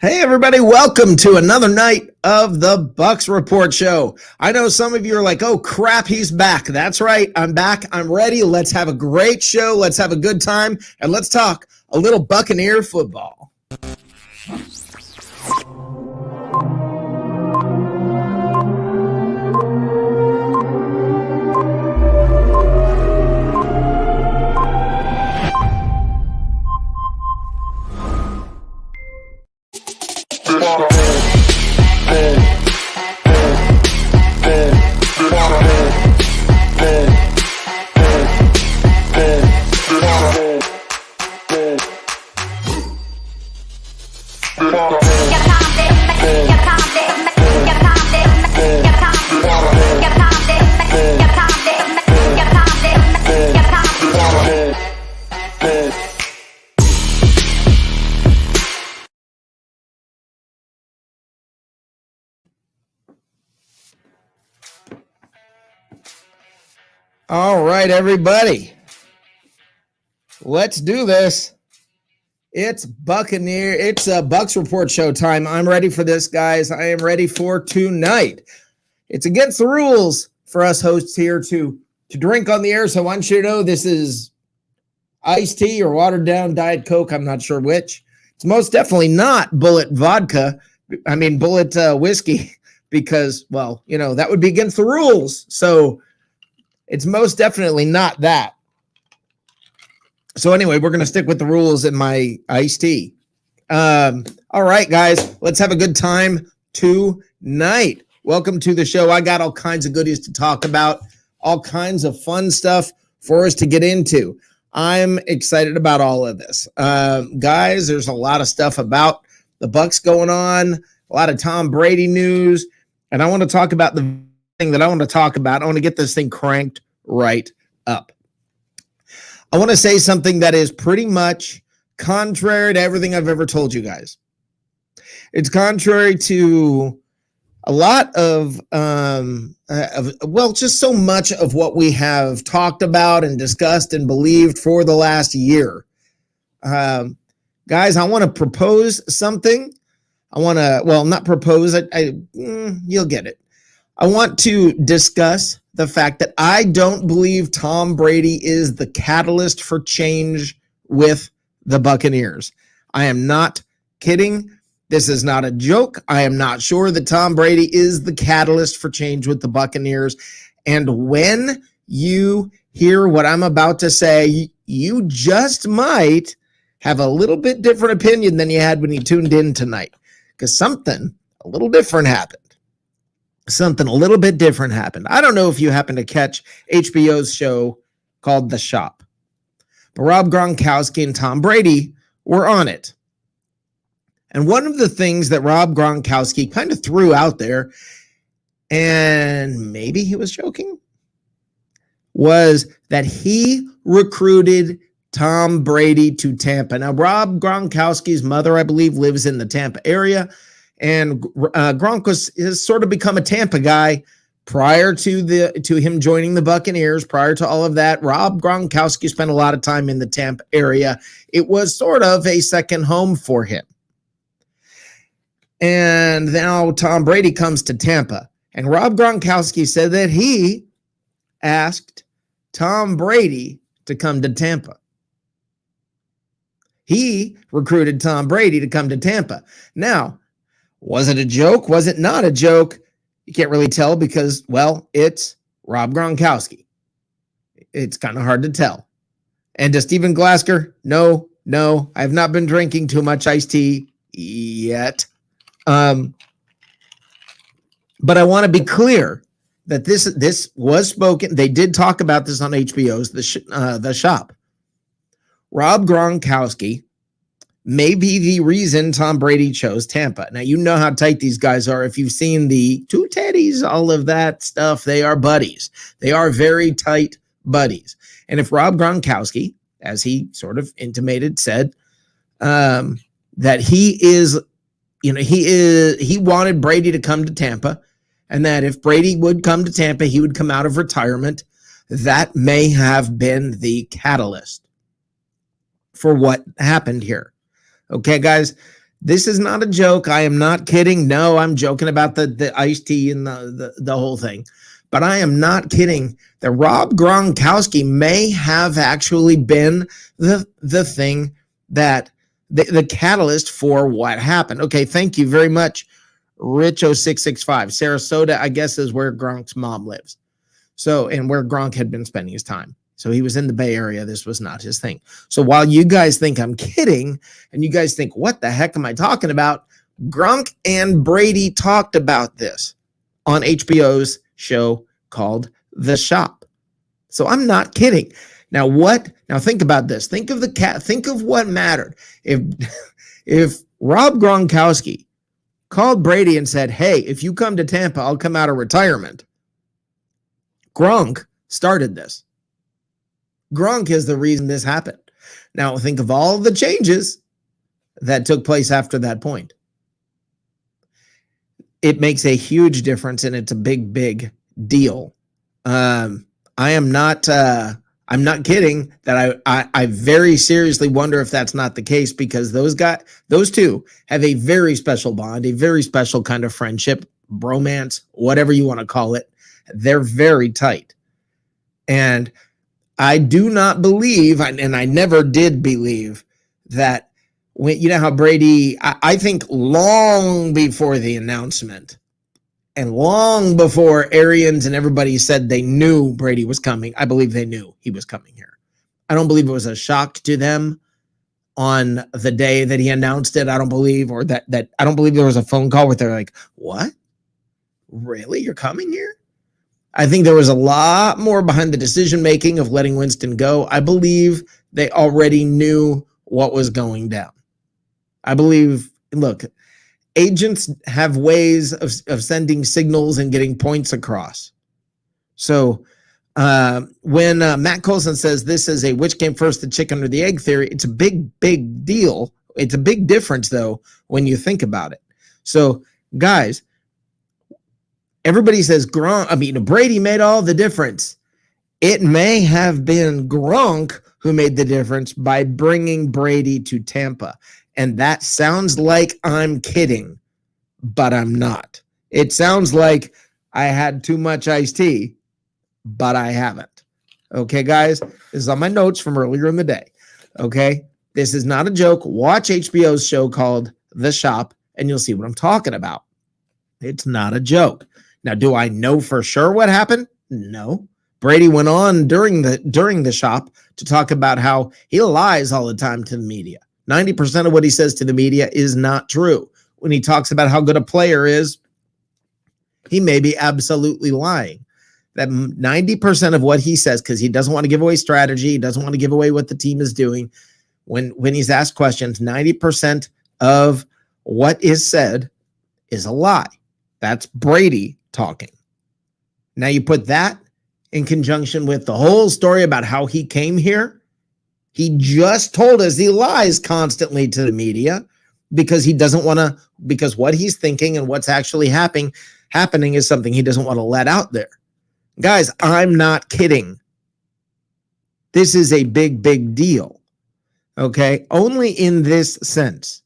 Hey everybody, welcome to another night of the Bucs Report Show. I know some of you are like, oh crap, he's back. That's right, I'm back, I'm ready. Let's have a great show, let's have a good time, and let's talk a little Buccaneer football. All right, everybody, let's do this. It's Bucs Report Show time. I'm ready for this, guys. I am ready for tonight. It's against the rules for us hosts here to drink on the air, so I want you to know this is iced tea or watered down Diet Coke. I'm not sure which. It's most definitely not Bullet whiskey, because, well, you know, that would be against the rules. So it's most definitely not that. So anyway, we're going to stick with the rules in my iced tea. All right, guys, let's have a good time tonight. Welcome to the show. I got all kinds of goodies to talk about, all kinds of fun stuff for us to get into. I'm excited about all of this. Guys, there's a lot of stuff about the Bucs going on, a lot of Tom Brady news, and I want to talk about the thing that I want to talk about. I want to get this thing cranked right up. I want to say something that is pretty much contrary to everything I've ever told you guys. It's contrary to a lot of just so much of what we have talked about and discussed and believed for the last year. Guys, I want to propose something. Not propose it. You'll get it. I want to discuss the fact that I don't believe Tom Brady is the catalyst for change with the Buccaneers. I am not kidding. This is not a joke. I am not sure that Tom Brady is the catalyst for change with the Buccaneers. And when you hear what I'm about to say, you just might have a little bit different opinion than you had when you tuned in tonight, because something a little different happened. Something a little bit different happened. I don't know if you happen to catch HBO's show called The Shop, but Rob Gronkowski and Tom Brady were on it. And one of the things that Rob Gronkowski kind of threw out there, and maybe he was joking, was that he recruited Tom Brady to Tampa. Now, Rob Gronkowski's mother, I believe, lives in the Tampa area. And Gronk has sort of become a Tampa guy prior to him joining the Buccaneers. Prior to all of that, Rob Gronkowski spent a lot of time in the Tampa area. It was sort of a second home for him. And now Tom Brady comes to Tampa. And Rob Gronkowski said that he asked Tom Brady to come to Tampa. He recruited Tom Brady to come to Tampa. Now, was it a joke? Was it not a joke? You can't really tell because, well, it's Rob Gronkowski. It's kind of hard to tell. And to Stephen Glasgow, no, I have not been drinking too much iced tea yet. But I want to be clear that this was spoken. They did talk about this on HBO's The Shop. Rob Gronkowski may be the reason Tom Brady chose Tampa. Now, you know how tight these guys are. If you've seen the two Teddies, all of that stuff, they are buddies. They are very tight buddies. And if Rob Gronkowski, as he sort of intimated, said that he wanted Brady to come to Tampa, and that if Brady would come to Tampa, he would come out of retirement, that may have been the catalyst for what happened here. Okay, guys, This is not a joke. I am not kidding. No, I'm joking about the iced tea and the whole thing. But I am not kidding that Rob Gronkowski may have actually been the thing that the catalyst for what happened. Okay, thank you very much, Rich0665. Sarasota, I guess, is where Gronk's mom lives. So, and where Gronk had been spending his time. So he was in the Bay Area. This was not his thing. So while you guys think I'm kidding and you guys think, what the heck am I talking about? Gronk and Brady talked about this on HBO's show called The Shop. So I'm not kidding. Now think about this. Think of what mattered. If Rob Gronkowski called Brady and said, hey, if you come to Tampa, I'll come out of retirement. Gronk started this. Gronk is the reason this happened. Now think of all the changes that took place after that point. It makes a huge difference, and it's a big, big deal. I'm not kidding that I very seriously wonder if that's not the case, because those two have a very special bond, a very special kind of friendship, bromance, whatever you want to call it. They're very tight. And I do not believe, and I never did believe, that when, you know how Brady, I think long before the announcement and long before Arians and everybody said they knew Brady was coming, I believe they knew he was coming here. I don't believe it was a shock to them on the day that he announced it. I don't believe, or that I don't believe there was a phone call where they're like, what? Really? You're coming here? I think there was a lot more behind the decision-making of letting Winston go. I believe they already knew what was going down. I believe, look, agents have ways of sending signals and getting points across. So when Matt Colson says this is a which came first, the chicken or the egg theory, it's a big, big deal. It's a big difference, though, when you think about it. So, guys, everybody says Brady made all the difference. It may have been Gronk who made the difference by bringing Brady to Tampa. And that sounds like I'm kidding, but I'm not. It sounds like I had too much iced tea, but I haven't. Okay, guys? This is on my notes from earlier in the day. Okay? This is not a joke. Watch HBO's show called The Shop, and you'll see what I'm talking about. It's not a joke. Now, do I know for sure what happened? No. Brady went on during the shop to talk about how he lies all the time to the media. 90% of what he says to the media is not true. When he talks about how good a player is, he may be absolutely lying. That 90% of what he says, because he doesn't want to give away strategy, he doesn't want to give away what the team is doing. When he's asked questions, 90% of what is said is a lie. That's Brady talking. Now you put that in conjunction with the whole story about how he came here. He just told us he lies constantly to the media because he doesn't want to, because what he's thinking and what's actually happening is something he doesn't want to let out there. Guys, I'm not kidding. This is a big, big deal. Okay? Only in this sense.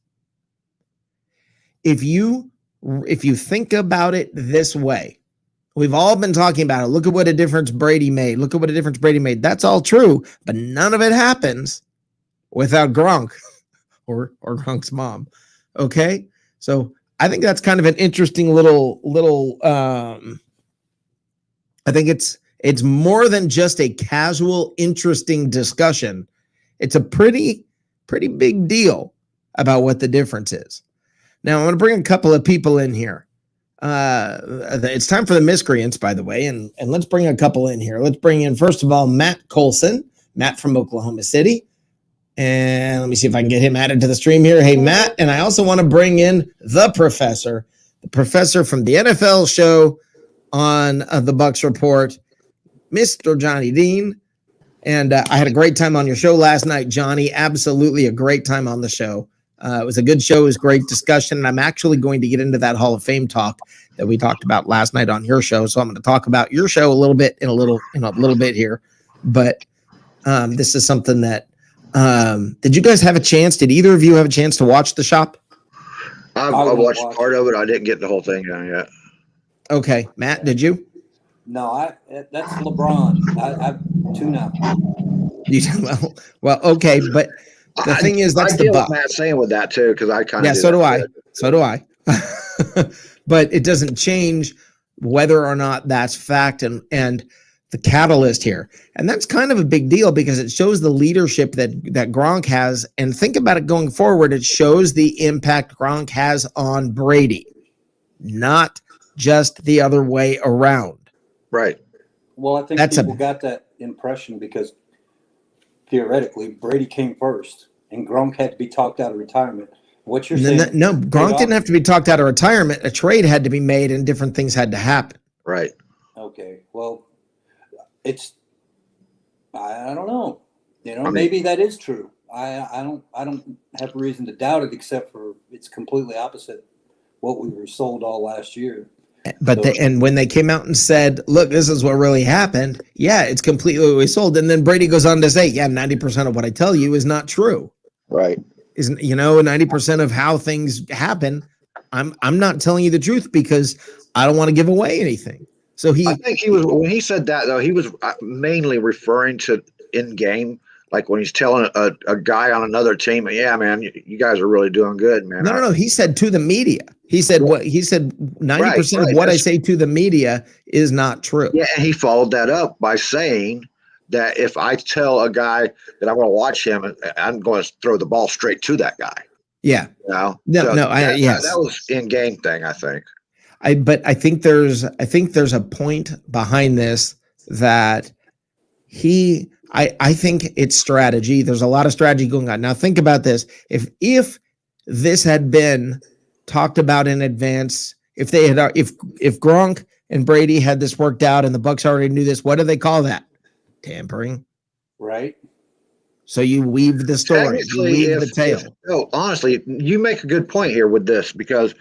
If you think about it this way, we've all been talking about it. Look at what a difference Brady made. Look at what a difference Brady made. That's all true, but none of it happens without Gronk or Gronk's mom. Okay? So I think that's kind of an interesting little I think it's more than just a casual, interesting discussion. It's a pretty big deal about what the difference is. Now, I'm going to bring a couple of people in here. It's time for the miscreants, by the way, and let's bring a couple in here. Let's bring in, first of all, Matt Colson, Matt from Oklahoma City. And let me see if I can get him added to the stream here. Hey, Matt. And I also want to bring in the professor from the NFL show on the Bucs Report, Mr. Johnny Dean. And I had a great time on your show last night, Johnny. Absolutely a great time on the show. It was a good show. It was great discussion. And I'm actually going to get into that Hall of Fame talk that we talked about last night on your show. So I'm going to talk about your show a little bit in a little bit here. But this is something that did you guys have a chance? Did either of you have a chance to watch The Shop? I I won't watched watch part it. of it. I didn't get the whole thing done yet. Okay, Matt, did you? No, that's LeBron. I tune out. You well, okay, but the I thing is, I that's the deal with Buck. Matt saying with that too because I kind of Yeah, do so that do I. too. So do I. But it doesn't change whether or not that's fact and the catalyst here. And that's kind of a big deal because it shows the leadership that Gronk has. And think about it going forward. It shows the impact Gronk has on Brady, not just the other way around. Right. Well, I think That's people a got that impression because theoretically Brady came first, and Gronk had to be talked out of retirement. What you're no, saying no. paid Gronk didn't off. have to be talked out of retirement. A trade had to be made, and different things had to happen. Right. Okay, well, it's I don't know. I mean, Maybe that is true. I don't have reason to doubt it, except for it's completely opposite what we were sold all last year. But So and when they came out and said, "Look, this is what really happened," yeah, it's completely what we sold. And then Brady goes on to say, "Yeah, 90% of what I tell you is not true. right. Isn't 90% of how things happen? I'm not telling you the truth because I don't want to give away anything." So I he, think he was when he said that though. He was mainly referring to in game, like when he's telling a guy on another team, "Yeah, man, you guys are really doing good, man." no. He said to the media. He said what he said. Right, 90% of right. what I say to the media is not true. Yeah, and he followed that up by saying that if I tell a guy that I'm going to watch him, I'm going to throw the ball straight to that guy. Yeah. No. So that Yes. was in game thing, I think. But I think there's a point behind this that I think it's strategy. There's a lot of strategy going on. Now think about this. If this had been talked about in advance, if Gronk and Brady had this worked out and the Bucs already knew this, what do they call that? Tampering. right. So you weave the story, you weave the tale. Honestly, you make a good point here with this because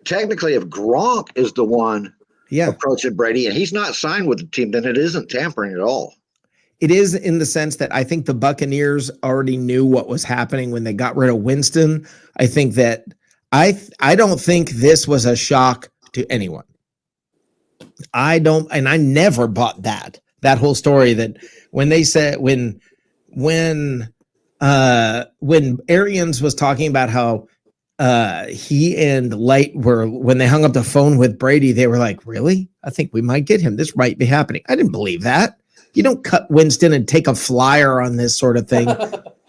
technically, if Gronk is the one Yeah. approaching Brady and he's not signed with the team, then it isn't tampering at all. It is in the sense that I think the Buccaneers already knew what was happening when they got rid of Winston. I think that I don't think this was a shock to anyone. I don't, and I never bought that whole story that when they said when Arians was talking about how he and Light were when they hung up the phone with Brady, they were like, "Really? I think we might get him. This might be happening." I didn't believe that. You don't cut Winston and take a flyer on this sort of thing.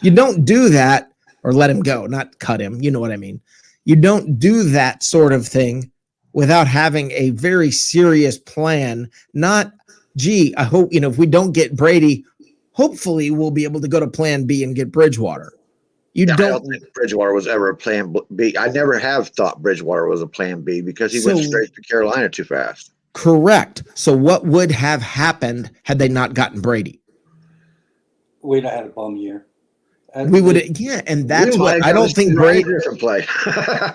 You don't do that or let him go, not cut him. You know what I mean? You don't do that sort of thing without having a very serious plan. Not, gee, I hope, if we don't get Brady, hopefully we'll be able to go to plan B and get Bridgewater. I don't think Bridgewater was ever a plan B. I never have thought Bridgewater was a plan B because he went straight to Carolina too fast. Correct. So what would have happened had they not gotten Brady? We'd have had a bum year. We would, and that's what I don't think Ryan Griffin play.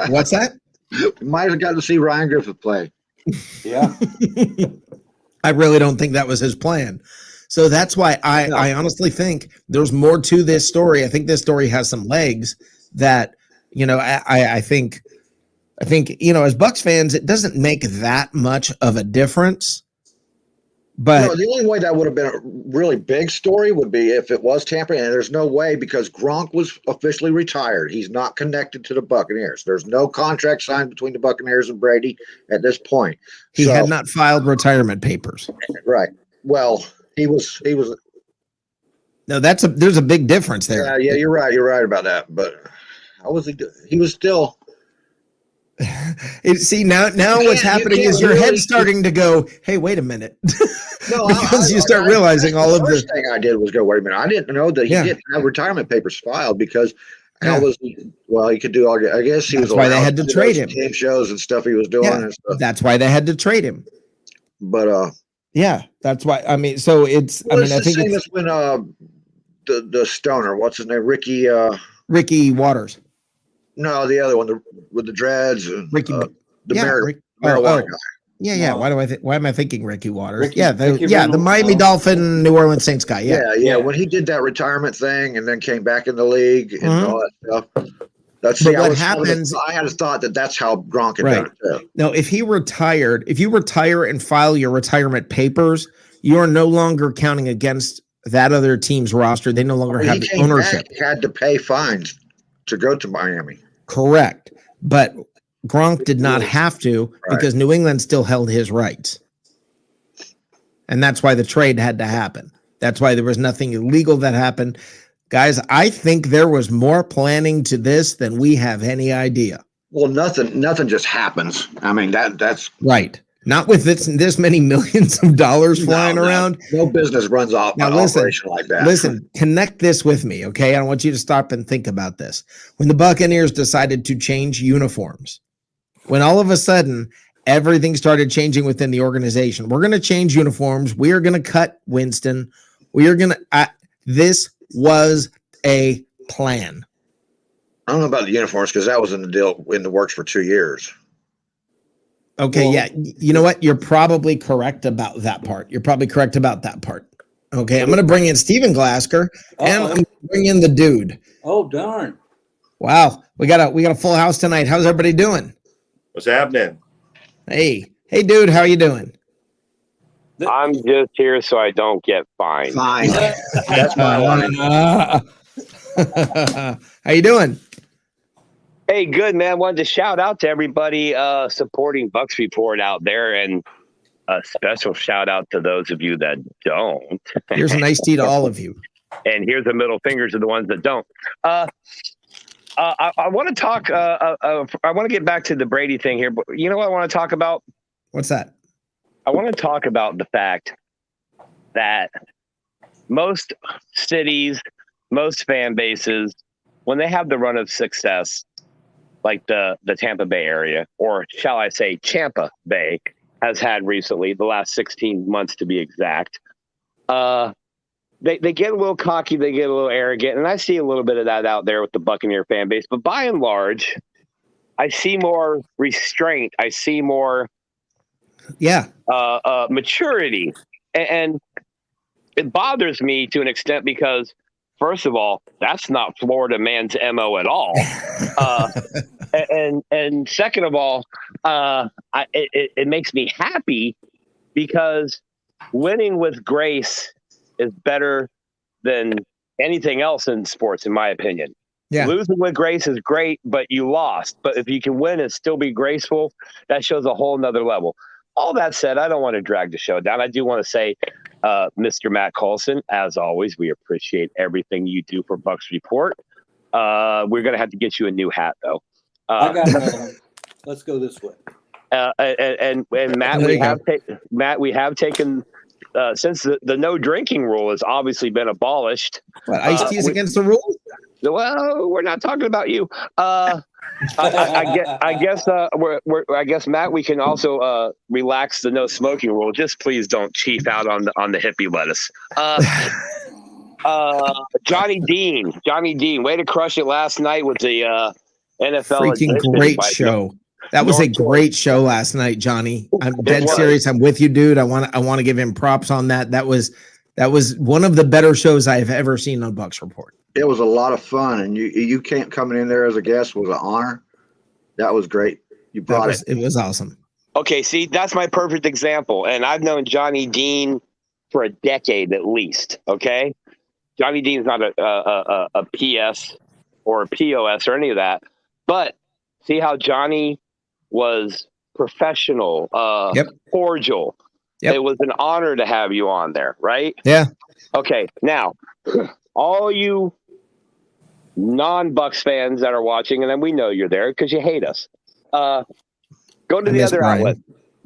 What's that? We might have gotten to see Ryan Griffin play. Yeah. I really don't think that was his plan. So that's why I honestly think there's more to this story. I think this story has some legs that, I think, as Bucs fans, it doesn't make that much of a difference. But the only way that would have been a really big story would be if it was tampering, and there's no way because Gronk was officially retired. He's not connected to the Buccaneers. There's no contract signed between the Buccaneers and Brady at this point. He had not filed retirement papers. Right. Well, he was. No, there's a big difference there. Yeah, you're right. You're right about that. But how was he? He was still. See now what's happening is your head's starting to go, hey, wait a minute. No, because you start realizing all of the first thing I did was go, wait a minute. I didn't know that he didn't have retirement papers filed because how was he? Well, he could do all. I guess he was. That's why they had to trade him. Game shows and stuff he was doing. Yeah, and stuff. That's why they had to trade him. But yeah, that's why. I mean, so it's. Well, I think it's when the stoner, what's his name, Ricky Waters. No, the other one, with the dreads and Ricky, marijuana guy. Yeah. No. Why am I thinking Ricky Waters? Ricky the Miami Dolphin, New Orleans Saints guy. Yeah. When he did that retirement thing and then came back in the league and all that stuff, That's But see, what happens? I had a thought that that's how Gronk had Right. done it too. No, if you retire and file your retirement papers, you are no longer counting against that other team's roster. They no longer When have he came ownership. back, he had to pay fines to go to Miami. Correct. But Gronk did not have to because New England still held his rights. And that's why the trade had to happen. That's why there was nothing illegal that happened. Guys, I think there was more planning to this than we have any idea. Well, nothing just happens. I mean, that's right. Not with this many millions of dollars flying around. No business runs off an operation like that. Listen, connect this with me, okay? I want you to stop and think about this. When the Buccaneers decided to change uniforms, when all of a sudden everything started changing within the organization, we're going to change uniforms. We are going to cut Winston. We are going to this was a plan. I don't know about the uniforms because that was in the works for 2 years. Okay, yeah. You know what? You're probably correct about that part. Okay, I'm going to bring in Steven Glasker, and I'm going to bring in the dude. Oh, darn. Wow, we got a full house tonight. How's everybody doing? What's happening? Hey, dude, how you doing? I'm just here so I don't get fined. Fine. That's my line. How you doing? Hey, good, man. Wanted to shout out to everybody supporting Bucs Report out there, and a special shout out to those of you that don't. Here's a nice tea to all of you. And here's a middle finger to the ones that don't. I want to talk. I want to get back to the Brady thing here, but you know what I want to talk about? What's that? I want to talk about the fact that most cities, most fan bases, when they have the run of success, like the Tampa Bay area, or shall I say Champa Bay has had recently, the last 16 months to be exact, they get a little cocky, they get a little arrogant, and I see a little bit of that out there with the Buccaneer fan base. But by and large, I see more restraint. I see more maturity. And it bothers me to an extent because, first of all, that's not Florida man's MO at all. And second of all, it makes me happy because winning with grace is better than anything else in sports, in my opinion. Yeah. Losing with grace is great, but you lost. But if you can win and still be graceful, that shows a whole nother level. All that said, I don't want to drag the show down. I do want to say, Mr. Matt Coulson, as always, we appreciate everything you do for Bucs Report. We're going to have to get you a new hat, though. I got another one. Let's go this way. And Matt, we have taken since the no drinking rule has obviously been abolished. What, iced tea's against the rules? Well, we're not talking about you. I guess Matt, we can also relax the no smoking rule. Just please don't chief out on the hippie lettuce. Johnny Dean, way to crush it last night with the NFL. Freaking great show. That was a great show last night, Johnny. I'm dead serious. I'm with you, dude. I want to give him props on that. That was one of the better shows I've ever seen on Bucs Report. It was a lot of fun, and you can't coming in there as a guest was an honor. That was great. You brought it. It was awesome. Okay, see, that's my perfect example, and I've known Johnny Dean for a decade at least. Okay, Johnny Dean's not a PS or a POS or any of that, but see how Johnny was professional, cordial. Yep. It was an honor to have you on there, right? Yeah. Okay, now all you non-Bucs fans that are watching, and then we know you're there because you hate us. Go to the other outlet.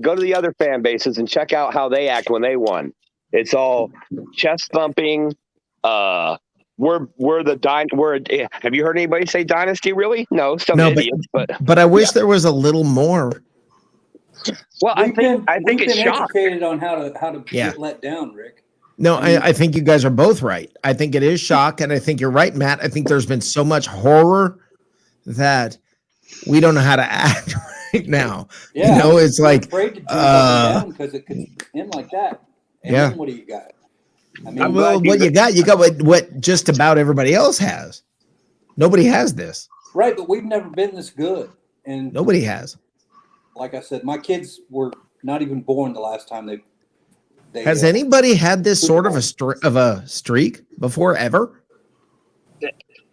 Go to the other fan bases and check out how they act when they won. It's all chest thumping. Have you heard anybody say dynasty? Really? No, idiots. But I wish there was a little more. Well, I think it's shock. Educated on how to get let down, Rick. No, I think you guys are both right. I think it is shock, and I think you're right, Matt. I think there's been so much horror that we don't know how to act right now. Yeah, you know, it's like afraid to down because it could end like that. And then what do you got? I mean, what you got what just about everybody else has. Nobody has this. Right, but we've never been this good. And Nobody has. like I said, my kids were not even born the last time they Has anybody had this sort of a streak before ever?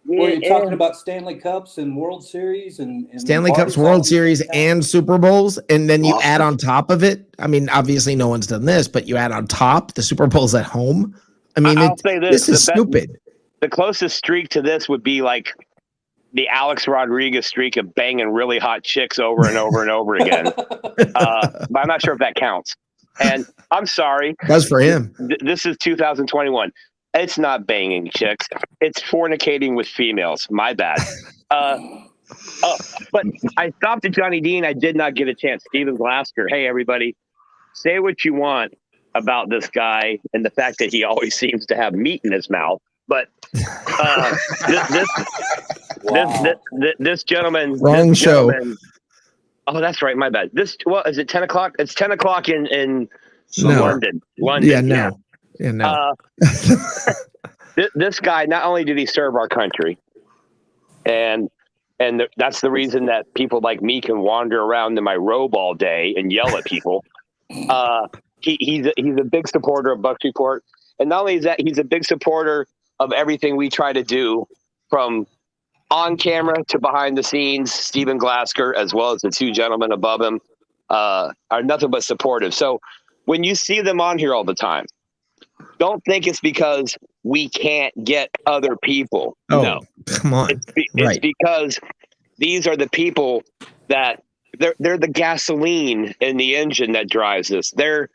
Were you talking about Stanley Cups and World Series and Stanley Cups, World Series, and Super Bowls, and then you add on top of it. I mean, obviously, no one's done this, but you add on top the Super Bowls at home. I mean, I'll say this is stupid. The closest streak to this would be like the Alex Rodriguez streak of banging really hot chicks over and over and over again. But I'm not sure if that counts. And I'm sorry. That's for him. This is 2021. It's not banging chicks. It's fornicating with females. My bad. But I stopped at Johnny Dean. I did not get a chance. Steven Glasgow. Hey, everybody. Say what you want about this guy and the fact that he always seems to have meat in his mouth. But this gentleman. Wrong this show. Gentleman, oh, that's right. My bad. Is it 10 o'clock? It's 10 o'clock in London. London. Yeah, no. Yeah, no. This guy, not only did he serve our country, and that's the reason that people like me can wander around in my robe all day and yell at people. He's a big supporter of Bucs Report, and not only is that, he's a big supporter of everything we try to do, from on camera to behind the scenes. Steven Glasgow, as well as the two gentlemen above him, are nothing but supportive. So when you see them on here all the time, don't think it's because we can't get other people. Oh, no, come on. It's because these are the people that they're the gasoline in the engine that drives us. They're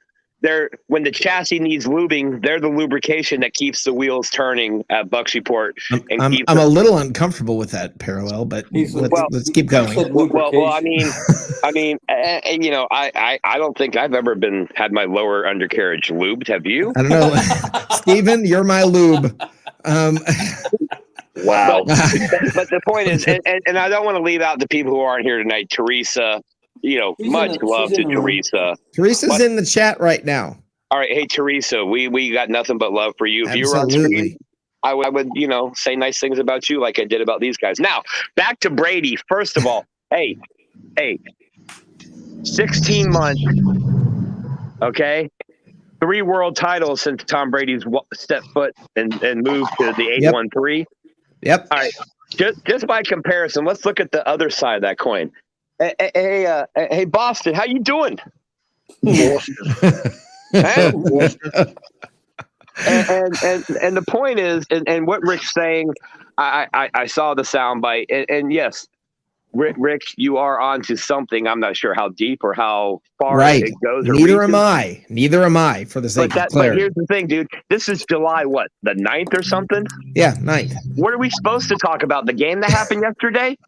when the chassis needs lubing, they're the lubrication that keeps the wheels turning at Bucs Report. I'm a little uncomfortable with that parallel, but let's keep going. Well, I mean, and, you know, I don't think I've ever had my lower undercarriage lubed. Have you? I don't know, Steven, you're my lube. Wow. But the point is, and I don't want to leave out the people who aren't here tonight. Teresa. You know, much love to Teresa. Teresa's in the chat right now. All right. Hey, Teresa, we got nothing but love for you. If you were on screen, I would, say nice things about you like I did about these guys. Now, back to Brady. First of all, hey, 16 months, okay? 3 world titles since Tom Brady's stepped foot and moved to the 813. Yep. All right. Just by comparison, let's look at the other side of that coin. Hey, Boston, how you doing? Boston. And the point is, and what Rick's saying, I saw the soundbite, and yes, Rick, you are onto something. I'm not sure how deep or how far it goes. Neither am I, for the sake of clarity. But here's the thing, dude. This is July, what, the 9th or something? Yeah, 9th. What are we supposed to talk about? The game that happened yesterday?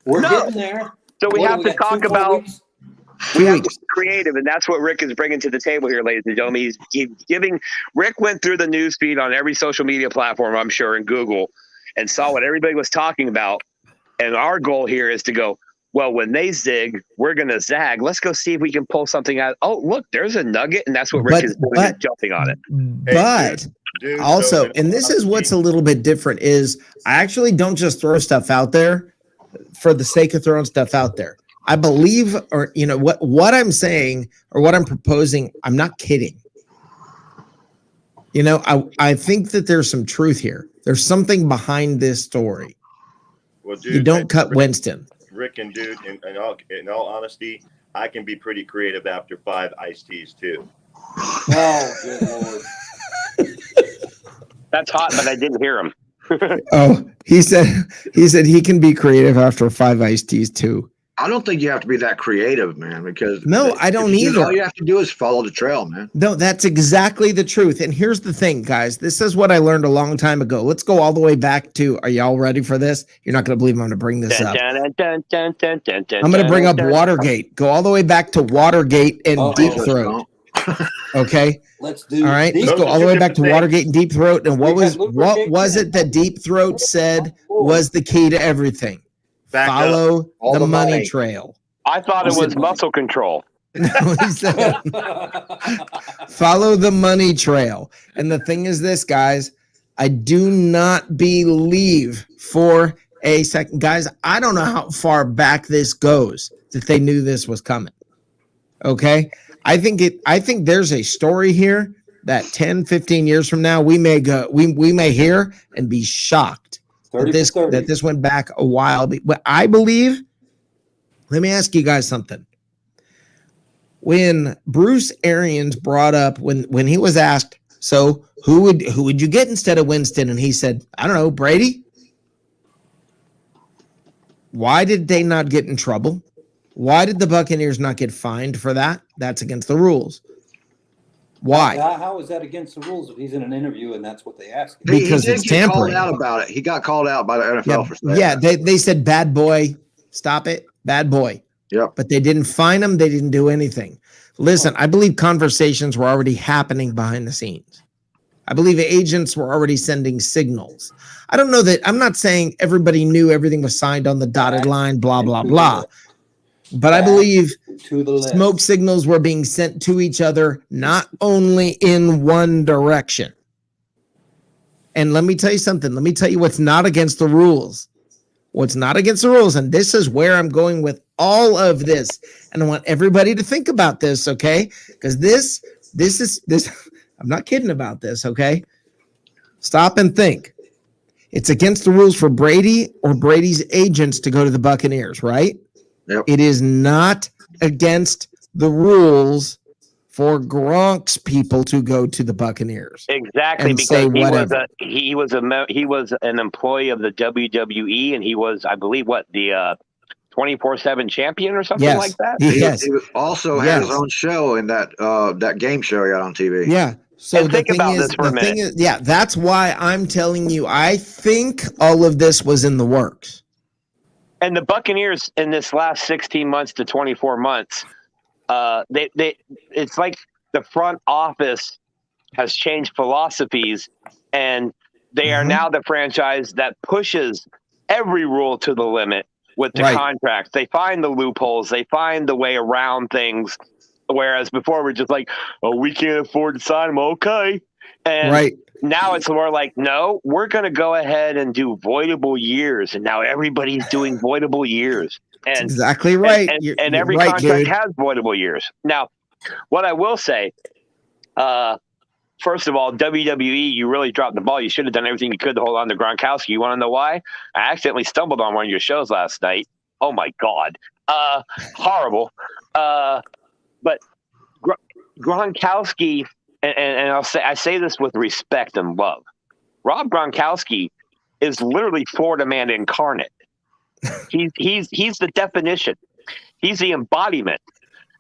We're getting there. So we have to talk about. We have to be creative, and that's what Rick is bringing to the table here, ladies and gentlemen. He's giving. Rick went through the news feed on every social media platform, I'm sure, and Google, and saw what everybody was talking about. And our goal here is to go, well, when they zig, we're going to zag. Let's go see if we can pull something out. Oh, look, there's a nugget, and that's what Rick is doing, is jumping on it. But also, and this is what's a little bit different, is I actually don't just throw stuff out there for the sake of throwing stuff out there. I believe, or what I'm saying or what I'm proposing, I'm not kidding. I think that there's some truth here. There's something behind this story. Well, dude, you don't cut Winston. Rick and dude, in all honesty, I can be pretty creative after 5 iced teas too. Oh, good Lord. That's hot, but I didn't hear him. Oh, he said he can be creative after 5 iced teas too. I don't think you have to be that creative, man, because I don't either. All you have to do is follow the trail, man. No, that's exactly the truth. And here's the thing, guys. This is what I learned a long time ago. Let's go all the way back to, are y'all ready for this? You're not going to believe I'm going to bring this up. I'm going to bring up Watergate. Go all the way back to Watergate and Deep Throat. Okay? Let's do. All right? Let's go all the way back to Watergate and Deep Throat. And what was it that Deep Throat said was the key to everything? Follow the money trail. I thought it was muscle control. No, he said, follow the money trail. And the thing is this, guys, I do not believe for a second. Guys, I don't know how far back this goes that they knew this was coming. Okay? I think there's a story here that 10, 15 years from now we may hear and be shocked that this went back a while. But I believe, let me ask you guys something. When Bruce Arians brought up, when he was asked, so who would you get instead of Winston? And he said, I don't know, Brady. Why did they not get in trouble? Why did the Buccaneers not get fined for that? That's against the rules. Why? How is that against the rules if he's in an interview and that's what they ask him? Because he it's did get tampering. called out about it. He got called out by the NFL for that. Yeah, they said, bad boy, stop it, bad boy. Yep. But they didn't fine him. They didn't do anything. Listen, I believe conversations were already happening behind the scenes. I believe agents were already sending signals. I don't know that. I'm not saying everybody knew everything was signed on the dotted line, blah, blah, blah. But I believe smoke signals were being sent to each other, not only in one direction. And let me tell you something. Let me tell you what's not against the rules. What's not against the rules, and this is where I'm going with all of this. And I want everybody to think about this, okay? Because this I'm not kidding about this, okay? Stop and think. It's against the rules for Brady or Brady's agents to go to the Buccaneers, right? Yep. It is not against the rules for Gronk's people to go to the Buccaneers. Exactly, and because say he was an employee of the WWE, and he was, I believe, the 24/7 champion or something like that. Yes. He also had his own show in that game show he got on TV. Yeah. So think about this for a minute. That's why I'm telling you, I think all of this was in the works. And the Buccaneers in this last 16 months to 24 months, it's like the front office has changed philosophies, and they are now the franchise that pushes every rule to the limit with the contracts. They find the loopholes. They find the way around things. Whereas before we're just like, oh, we can't afford to sign them. Okay. And now it's more like, no, we're going to go ahead and do voidable years. And now everybody's doing voidable years. And, that's exactly right. And every contract has voidable years. Now, what I will say, first of all, WWE, you really dropped the ball. You should have done everything you could to hold on to Gronkowski. You want to know why? I accidentally stumbled on one of your shows last night. Oh, my God. Horrible. But Gronkowski, and I say this with respect and love. Rob Gronkowski is literally Florida man incarnate. He's the definition. He's the embodiment.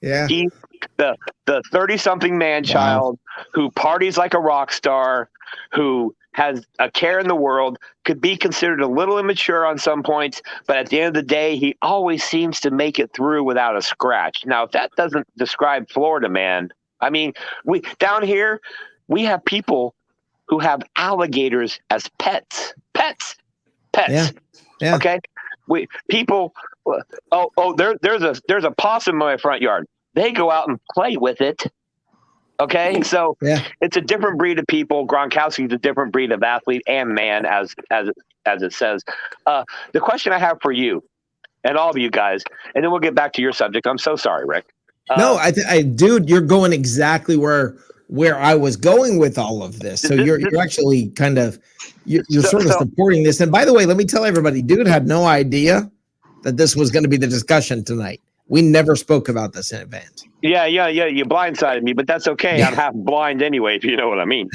Yeah. He's the 30-something man child who parties like a rock star, who has a care in the world, could be considered a little immature on some points, but at the end of the day, he always seems to make it through without a scratch. Now, if that doesn't describe Florida man, I mean, down here, we have people who have alligators as pets. Pets. Yeah. Okay. There's a possum in my front yard. They go out and play with it. Okay, so it's a different breed of people. Gronkowski is a different breed of athlete and man, as it says. The question I have for you and all of you guys, and then we'll get back to your subject. I'm so sorry, Rick. No, dude, you're going exactly where I was going with all of this. So you're actually kind of you're sort of supporting this. And by the way, let me tell everybody, dude had no idea that this was going to be the discussion tonight. We never spoke about this in advance. Yeah. You blindsided me, but that's okay. I'm half blind anyway, if you know what I mean.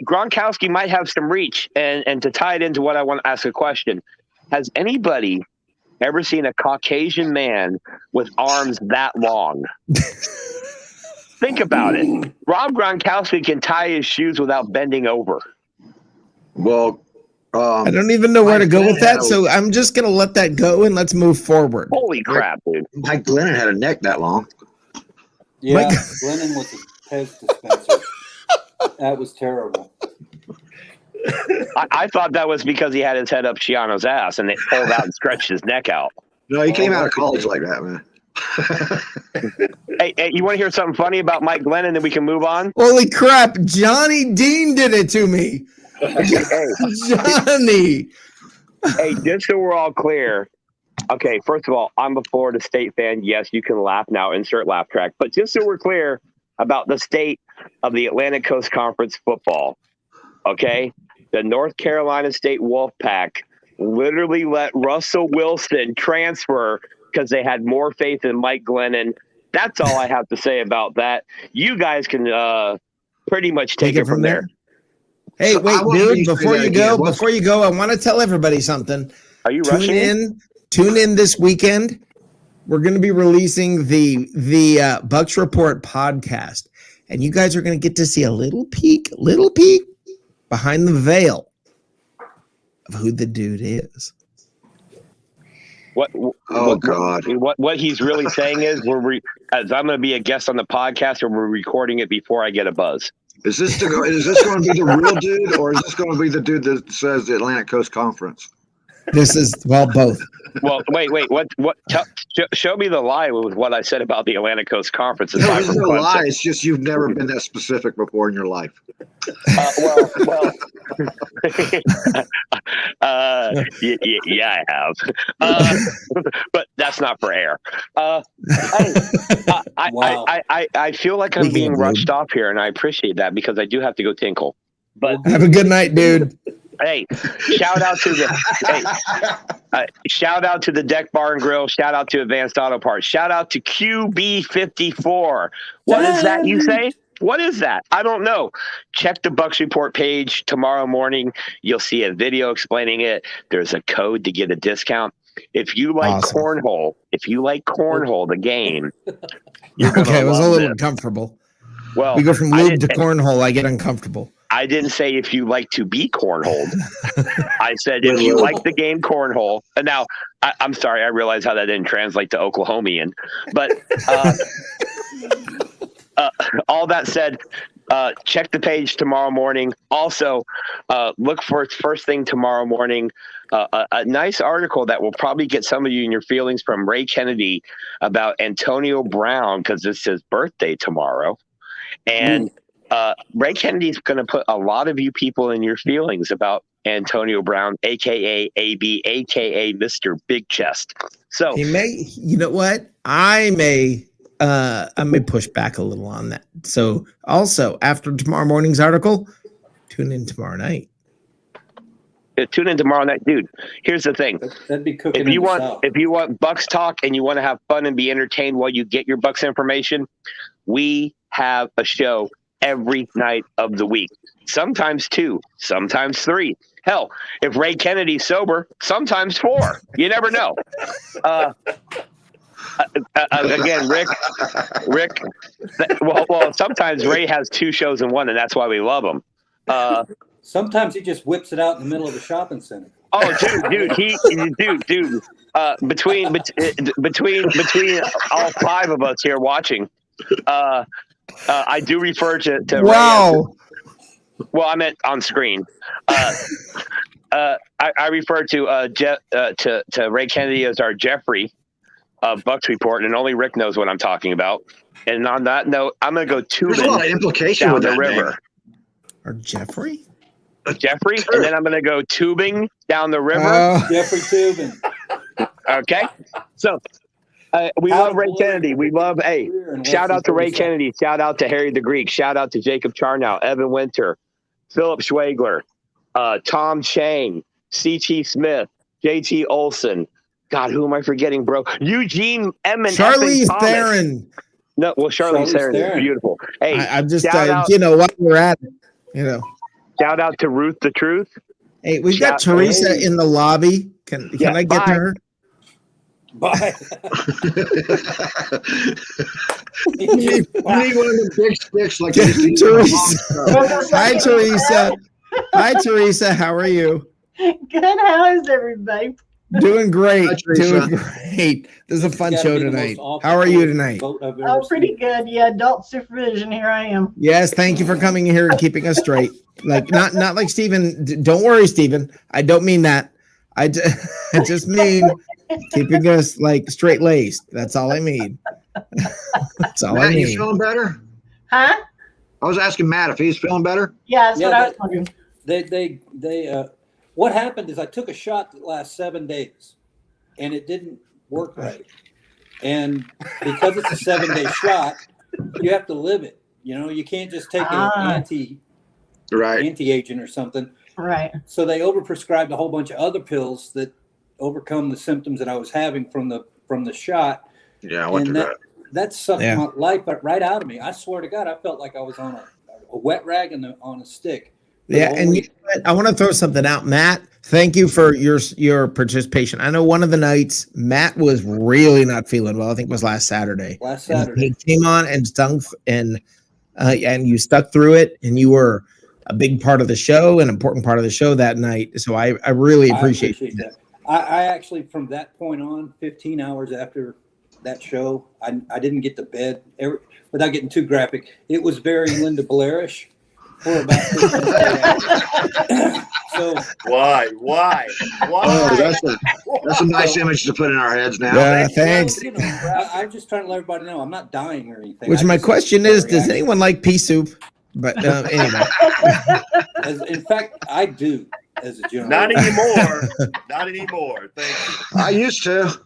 Gronkowski might have some reach, and to tie it into what I want to ask a question: has anybody ever seen a Caucasian man with arms that long? Think about it. Rob Gronkowski can tie his shoes without bending over. Well, I don't even know where to go with that, so I'm just going to let that go and let's move forward. Holy crap, dude. Mike Glennon had a neck that long. Yeah, Glennon was a Pez dispenser. That was terrible. I thought that was because he had his head up Shiano's ass and they pulled out and stretched his neck out. No, he came out of college like that, man. Hey, you want to hear something funny about Mike Glennon, and then we can move on? Holy crap, Johnny Dean did it to me. Johnny. Hey, just so we're all clear. Okay, first of all, I'm a Florida State fan. Yes, you can laugh now. Insert laugh track. But just so we're clear about the state of the Atlantic Coast Conference football, okay? The North Carolina State Wolfpack literally let Russell Wilson transfer because they had more faith in Mike Glennon. That's all I have to say about that. You guys can pretty much take it from there. Hey, So wait, I want dude, to before say you that again. go, I want to tell everybody something. Are you rushing me? Tune in this weekend. We're going to be releasing the Bucs Report podcast, and you guys are going to get to see a little peek behind the veil of who the dude is. What he's really saying is as I'm going to be a guest on the podcast, and we're recording it before I get a buzz. Is this going to be the real dude, or is this going to be the dude that says the Atlantic Coast Conference? This is both. Well, wait. Show me the lie with what I said about the Atlantic Coast Conference. No, there's no lie. It's just you've never been that specific before in your life. Yeah, I have. But that's not for air. Wow. I feel like I'm being rushed off here, and I appreciate that because I do have to go tinkle. But have a good night, dude. Hey, shout out to the Deck Bar and Grill. Shout out to Advanced Auto Parts. Shout out to QB54. What is that you say? What is that? I don't know. Check the Bucs Report page tomorrow morning. You'll see a video explaining it. There's a code to get a discount. If you like cornhole, the game. Okay, it was a little uncomfortable. Well, we go from lube to cornhole. I get uncomfortable. I didn't say if you like to be cornholed. I said if you like the game cornhole. And now, I'm sorry, I realize how that didn't translate to Oklahomian. But all that said, check the page tomorrow morning. Also, look for first thing tomorrow morning. A nice article that will probably get some of you in your feelings from Ray Kennedy about Antonio Brown, because it's his birthday tomorrow. And Ray Kennedy's going to put a lot of you people in your feelings about Antonio Brown, a.k.a. AB, a.k.a. Mr. Big Chest. So he may, you know what? I may push back a little on that. So also after tomorrow morning's article, tune in tomorrow night. Tune in tomorrow night, dude. Here's the thing. That'd be cooking. If you want Bucs talk and you want to have fun and be entertained while you get your Bucs information, we have a show every night of the week. Sometimes 2, sometimes 3. Hell, if Ray Kennedy's sober, sometimes 4. You never know. Again, Rick. Well, sometimes Ray has 2 shows in one, and that's why we love him. Sometimes he just whips it out in the middle of a shopping center. Oh, dude, between all 5 of us here watching, I do refer to wow. Ray well, I meant on screen. I refer to Ray Kennedy as our Jeffrey of Bucs Report, and only Rick knows what I'm talking about. And on that note, I'm going to go tubing There's a lot of implication down with the that river. name. Or Jeffrey, and then I'm going to go tubing down the river. Jeffrey tubing. Okay, so we love Ray Kennedy. We love. Hey, shout out to Ray Kennedy. Shout out to Harry the Greek. Shout out to Jacob Charnow, Evan Winter, Philip Schwegler, Tom Chang, C.T. Smith, J.T. Olson. God, who am I forgetting, bro? Eugene Emmett. Charlize Theron. No, well, Charlize Theron is beautiful. Hey, I'm just, while we're at it, Shout out to Ruth the Truth. Hey, we've got Teresa in the lobby. Can I get to her? Bye. You need one of the big sticks like Teresa. Hi, Teresa. Hi, Teresa. How are you? Good. How is everybody? Doing great. Hi, Teresa. Doing great. This is a fun show tonight. How are you tonight? Oh, pretty good. Yeah, adult supervision. Here I am. Yes, thank you for coming here and keeping us straight. Like not like Steven. Don't worry, Steven. I don't mean that. I just mean keeping us like straight laced. That's all I mean. That's all I mean. You feeling better? Huh? I was asking Matt if he's feeling better. Yeah, that's what I was wondering. What happened is I took a shot that lasts 7 days, and it didn't work right. And because it's a 7-day shot, you have to live it. You can't just take an anti-agent or something. Right. So they overprescribed a whole bunch of other pills that overcome the symptoms that I was having from the shot. Yeah, I went through that. That sucked my life right out of me. I swear to God, I felt like I was on a wet rag on a stick. Yeah, and you know what? I want to throw something out, Matt. Thank you for your participation. I know one of the nights Matt was really not feeling well. I think it was last Saturday. He came on and stung, and you stuck through it, and you were a big part of the show, an important part of the show that night. So I really appreciate that. I actually, from that point on, 15 hours after that show, I didn't get to bed. Without getting too graphic, it was very Linda Blair-ish for about 15 hours. So why? Oh, that's a nice image to put in our heads now. Yeah, thanks. I'm just trying to let everybody know I'm not dying or anything. Which my question is, does anyone like pea soup? But anyway. In fact, I do as a general. Not anymore. Thank you. I used to.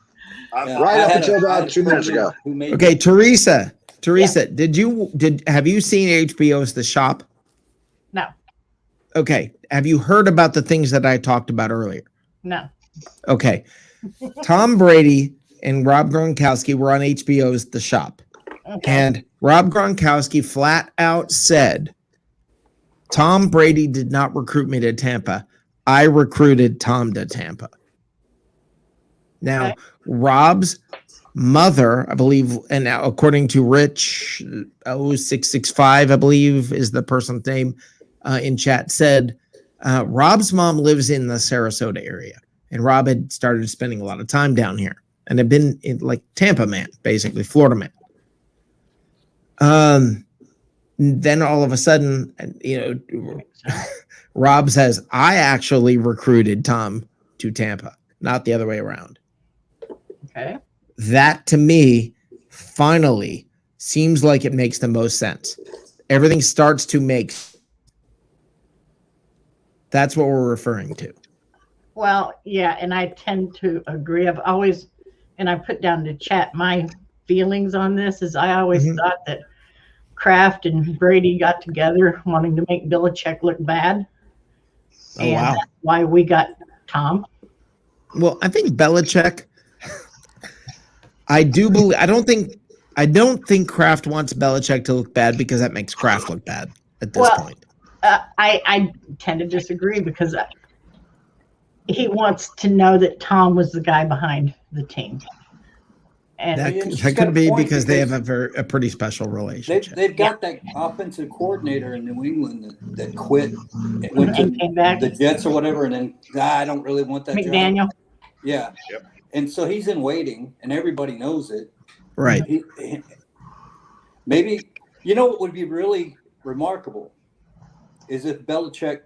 Right up until about 2 minutes ago. Okay, Teresa, have you seen HBO's The Shop? No. Okay. Have you heard about the things that I talked about earlier? No. Okay. Tom Brady and Rob Gronkowski were on HBO's The Shop. Okay. And Rob Gronkowski flat out said, Tom Brady did not recruit me to Tampa. I recruited Tom to Tampa. Now, okay. Rob's mother, I believe, and now according to Rich 0665, I believe is the person's name in chat, said Rob's mom lives in the Sarasota area, and Rob had started spending a lot of time down here and had been in like Tampa man, basically Florida man. Then all of a sudden, Rob says, I actually recruited Tom to Tampa, not the other way around. Okay. That to me finally seems like it makes the most sense. Everything starts to make. That's what we're referring to. Well, yeah, and I tend to agree. I've always, and I put down to chat my feelings on this, is I always thought that Kraft and Brady got together wanting to make Belichick look bad. Oh, and wow. That's why we got Tom. Well, I think Belichick, I don't think Kraft wants Belichick to look bad because that makes Kraft look bad at this point. I tend to disagree because he wants to know that Tom was the guy behind the team. And that could be because they have a pretty special relationship. They've got that offensive coordinator in New England that quit and went to the Jets or whatever, and then I don't really want that McDaniel. job. Yeah. Yep. And so he's in waiting, and everybody knows it. Right. Maybe, what would be really remarkable is if Belichick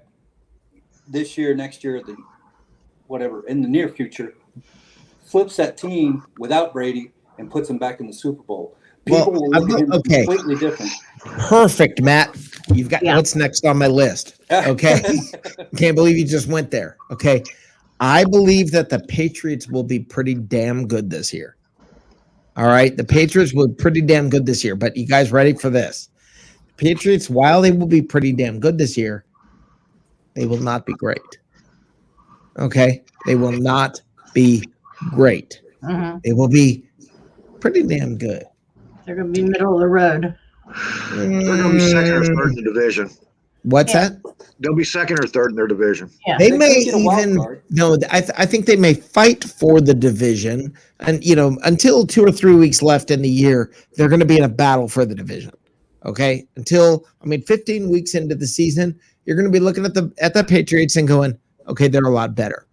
this year, next year, in the near future, flips that team without Brady and puts them back in the Super Bowl. People will look at him completely different. Perfect, Matt. You've got what's next on my list. Okay. Can't believe you just went there. Okay. I believe that the Patriots will be pretty damn good this year. All right. The Patriots will be pretty damn good this year, but you guys ready for this? Patriots, while they will be pretty damn good this year, they will not be great. Okay? They will not be great. They will be pretty damn good. They're going to be middle of the road. They're going to be second or third in the division. What's that? They'll be second or third in their division. Yeah. They may even I think they may fight for the division, and until 2 or 3 weeks left in the year, they're going to be in a battle for the division. Okay, 15 weeks into the season, you're going to be looking at the Patriots and going, okay, they're a lot better.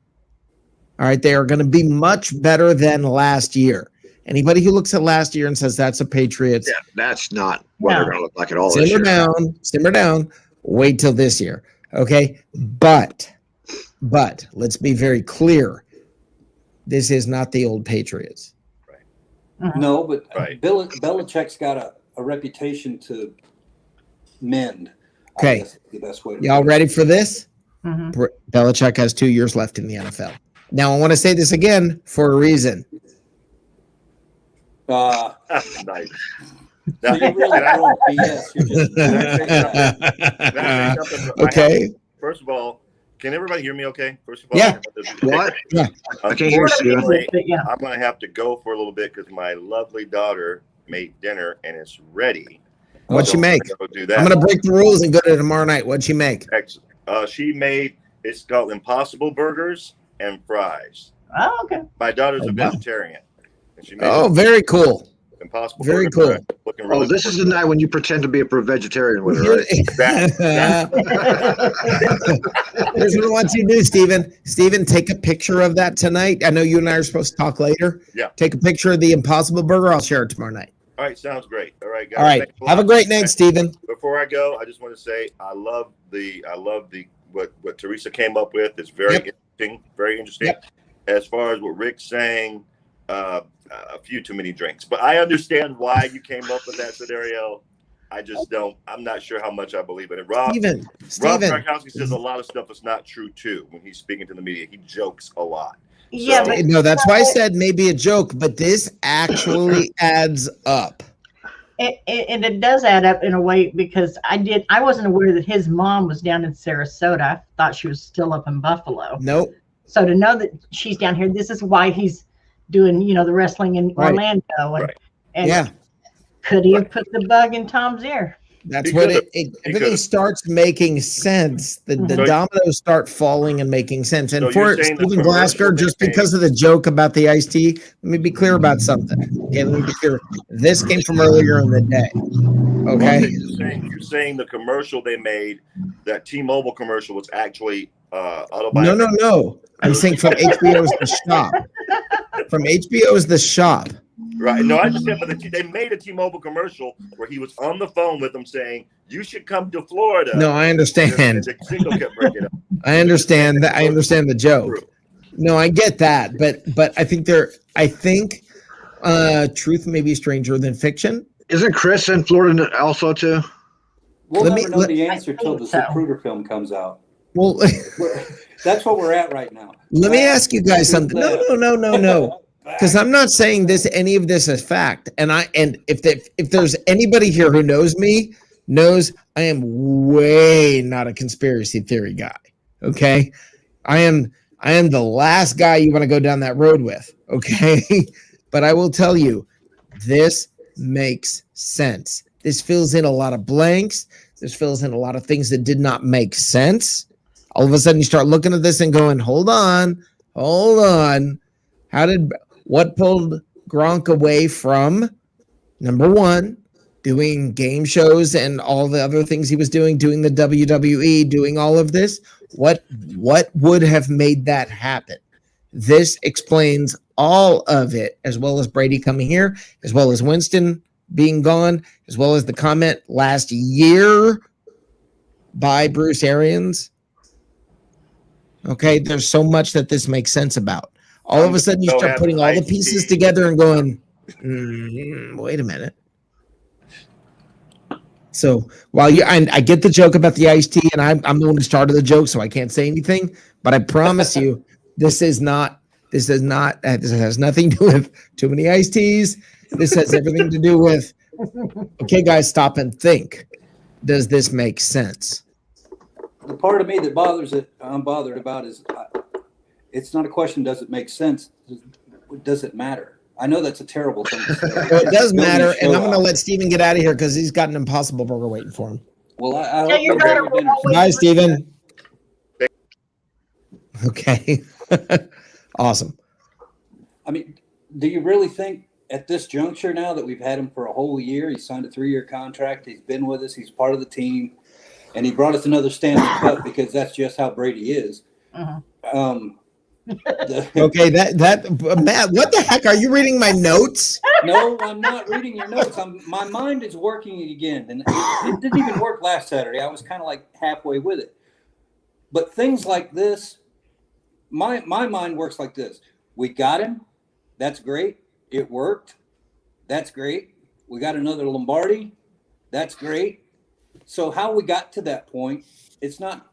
All right, they are going to be much better than last year. Anybody who looks at last year and says that's a Patriots, that's not what they're going to look like at all. Simmer down. Wait till this year, okay? But let's be very clear. This is not the old Patriots. Right. No, but Belichick's got a reputation to mend. Okay. The best way to y'all ready for this? Belichick has 2 years left in the NFL. Now, I want to say this again for a reason. Nice. So you're really throwing BS. You're just Can I say something? Okay. First of all, can everybody hear me okay? First of all, Yeah. What? Yeah. I can't hear you. Unfortunately, I'm going to have to go for a little bit because my lovely daughter made dinner and it's ready. What'd she make? Go do that. I'm going to break the rules and go to tomorrow night. What'd she make? She made, it's called Impossible Burgers and Fries. Oh, okay. My daughter's a wow. vegetarian. And she made Very cool. Impossible Very Burgers. cool. Looking really This is the night when you pretend to be a vegetarian with her, right? Here's what I want you to do, Steven. Steven, take a picture of that tonight. I know you and I are supposed to talk later. Yeah. Take a picture of the Impossible Burger. I'll share it tomorrow night. All right, sounds great. All right, guys. All right. Have a great night, Steven. Before I go, I just want to say I love what Teresa came up with. It's very interesting. Very interesting. Yep. As far as what Rick's saying, a few too many drinks. But I understand why you came up with that scenario. I just don't. I'm not sure how much I believe in it. Rob Gronkowski says a lot of stuff that's not true too. When he's speaking to the media, he jokes a lot. Yeah, but No, that's why I said maybe a joke, but this actually adds up. and it does add up in a way because I wasn't aware that his mom was down in Sarasota. I thought she was still up in Buffalo. Nope. So to know that she's down here, this is why he's doing, the wrestling in Orlando. And could he have put the bug in Tom's ear? That's what everything starts making sense. The dominoes start falling and making sense. And for Stephen Glasgow, just because of the joke about the iced tea, let me be clear about something. Okay, let me be clear. This came from earlier in the day. Okay. You're saying the commercial they made, that T-Mobile commercial, was actually autobiographical? No. I'm saying from HBO's The Shop. From HBO's The Shop. Right. No, I understand, but they made a T-Mobile commercial where he was on the phone with them saying, "You should come to Florida." No, I understand. The signal kept breaking up. I understand that. I understand the joke. No, I get that, but I think truth may be stranger than fiction. Isn't Chris in Florida also too? We'll never know the answer till the Zapruder film comes out. Well, that's what we're at right now. Let me ask you guys something. No. Because I'm not saying any of this is fact, and if there's anybody here who knows me, knows I am way not a conspiracy theory guy. Okay, I am the last guy you want to go down that road with. Okay, but I will tell you, this makes sense. This fills in a lot of blanks. This fills in a lot of things that did not make sense. All of a sudden, you start looking at this and going, "Hold on." What pulled Gronk away from, number one, doing game shows and all the other things he was doing the WWE, doing all of this? What would have made that happen? This explains all of it, as well as Brady coming here, as well as Winston being gone, as well as the comment last year by Bruce Arians. Okay, there's so much that this makes sense about. All of a sudden, you start putting all the pieces together and going, wait a minute. So while I get the joke about the iced tea, and I'm the one who started the joke, so I can't say anything. But I promise you, this has nothing to do with too many iced teas. This has everything to do with, okay, guys, stop and think. Does this make sense? The part of me that I'm bothered about is it's not a question, does it make sense? Does it matter? I know that's a terrible thing to say. Well, it does matter, and I'm going to let Steven get out of here because he's got an Impossible Burger waiting for him. Well, I hope you better have dinner. Bye, Steven. Okay. Awesome. I mean, do you really think at this juncture now that we've had him for a whole year, he signed a 3-year contract, he's been with us, he's part of the team, and he brought us another Stanley Cup because that's just how Brady is. Okay, that Matt, what the heck? Are you reading my notes? No, I'm not reading your notes. My mind is working again, and it didn't even work last Saturday. I was kind of like halfway with it. But things like this, my mind works like this. We got him. That's great. It worked. That's great. We got another Lombardi. That's great. So how we got to that point, it's not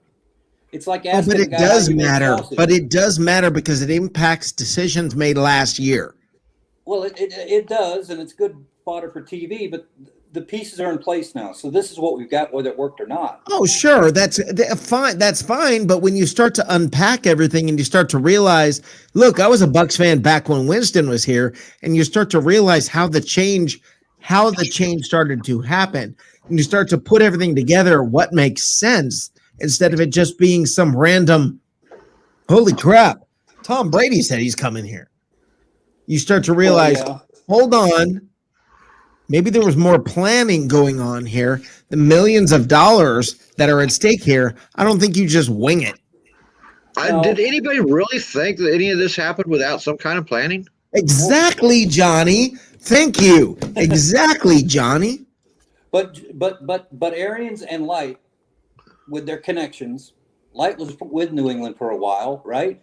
It's like Oh, asking but a it guy how does you make matter. sausage. But it does matter because it impacts decisions made last year. Well, it does, and it's good fodder for TV, but the pieces are in place now. So this is what we've got, whether it worked or not. Oh, sure. That's fine. That's fine. But when you start to unpack everything and you start to realize, look, I was a Bucs fan back when Winston was here, and you start to realize how the change started to happen, and you start to put everything together, what makes sense, instead of it just being some random, holy crap, Tom Brady said he's coming here. You start to realize, hold on, maybe there was more planning going on here. The millions of dollars that are at stake here, I don't think you just wing it. Did anybody really think that any of this happened without some kind of planning? Exactly, Johnny. Thank you. Exactly, Johnny. But Arians and Light, with their connections, Light was with New England for a while, right?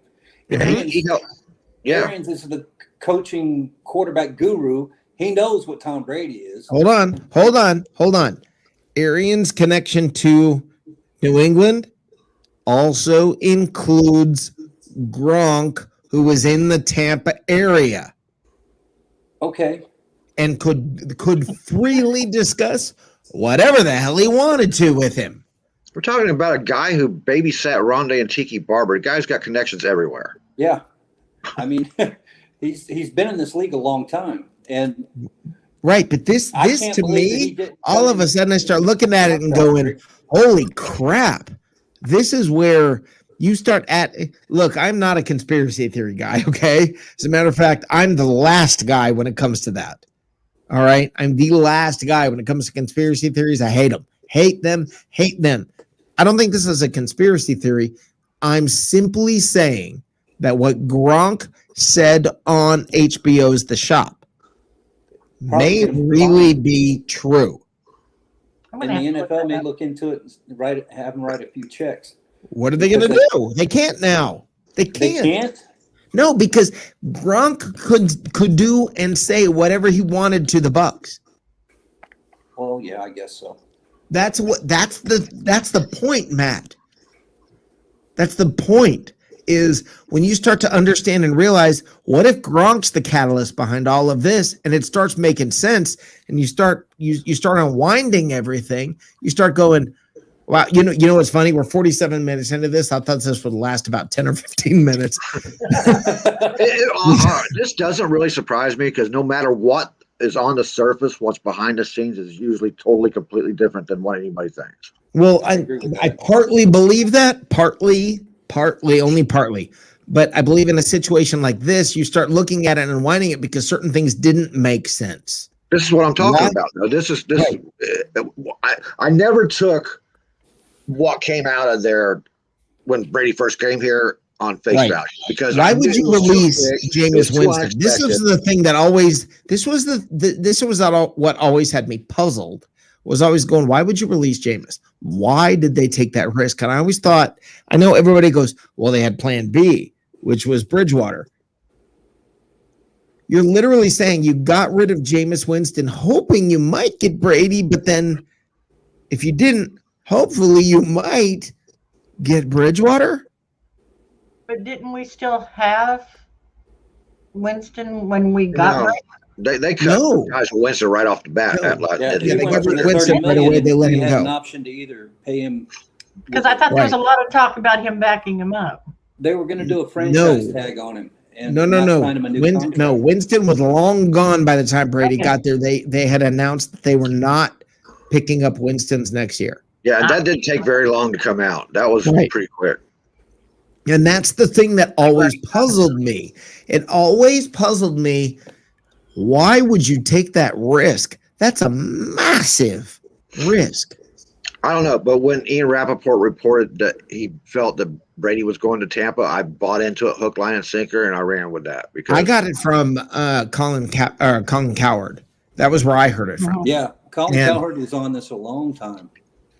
Arians is the coaching quarterback guru. He knows what Tom Brady is. Hold on. Arians' connection to New England also includes Gronk, who was in the Tampa area. Okay. And could freely discuss whatever the hell he wanted to with him. We're talking about a guy who babysat Rondé and Tiki Barber. The guy's got connections everywhere. Yeah. I mean, he's been in this league a long time. And right, but this to me, all of a sudden I start looking at it and going, holy crap. This is where you start at. Look, I'm not a conspiracy theory guy, okay? As a matter of fact, I'm the last guy when it comes to that. All right? I'm the last guy when it comes to conspiracy theories. I hate them. Hate them. I don't think this is a conspiracy theory. I'm simply saying that what Gronk said on HBO's The Shop may really be true. And the NFL may look into it and have them write a few checks. What are they going to do? They can't now. They can't. No, because Gronk could do and say whatever he wanted to the Bucs. Well, yeah, I guess so. That's the point, Matt. That's the point. Is when you start to understand and realize, what if Gronk's the catalyst behind all of this, and it starts making sense, and you start unwinding everything. You start going, wow, you know what's funny? We're 47 minutes into this. I thought this would last about 10 or 15 minutes. This doesn't really surprise me, because no matter what is on the surface, what's behind the scenes is usually totally, completely different than what anybody thinks. Well, I partly believe that, only partly. But I believe in a situation like this, you start looking at it and unwinding it because certain things didn't make sense. This is what I'm talking about. I never took what came out of there when Brady first came here on face value, because why would you release Jameis Winston? This was the thing that always. This was what always had me puzzled. Was always going, why would you release Jameis? Why did they take that risk? And I always thought, I know everybody goes, well, they had plan B, which was Bridgewater. You're literally saying you got rid of Jameis Winston, hoping you might get Brady, but then if you didn't, hopefully you might get Bridgewater. But didn't we still have Winston when we got right? They cut guys Winston right off the bat. They got Winston right away. They let him go. An option to either pay him, because I thought there was a lot of talk about him backing him up. They were going to do a franchise tag on him. And No. Winston was long gone by the time Brady got there. They had announced that they were not picking up Winston's next year. Yeah, that didn't take very long to come out. That was pretty quick. And that's the thing that always puzzled me. It always puzzled me. Why would you take that risk? That's a massive risk. I don't know, but when Ian Rappaport reported that he felt that Brady was going to Tampa, I bought into it hook, line, and sinker, and I ran with that. Because I got it from Colin Cowherd. That was where I heard it from. Yeah, Colin Cowherd was on this a long time.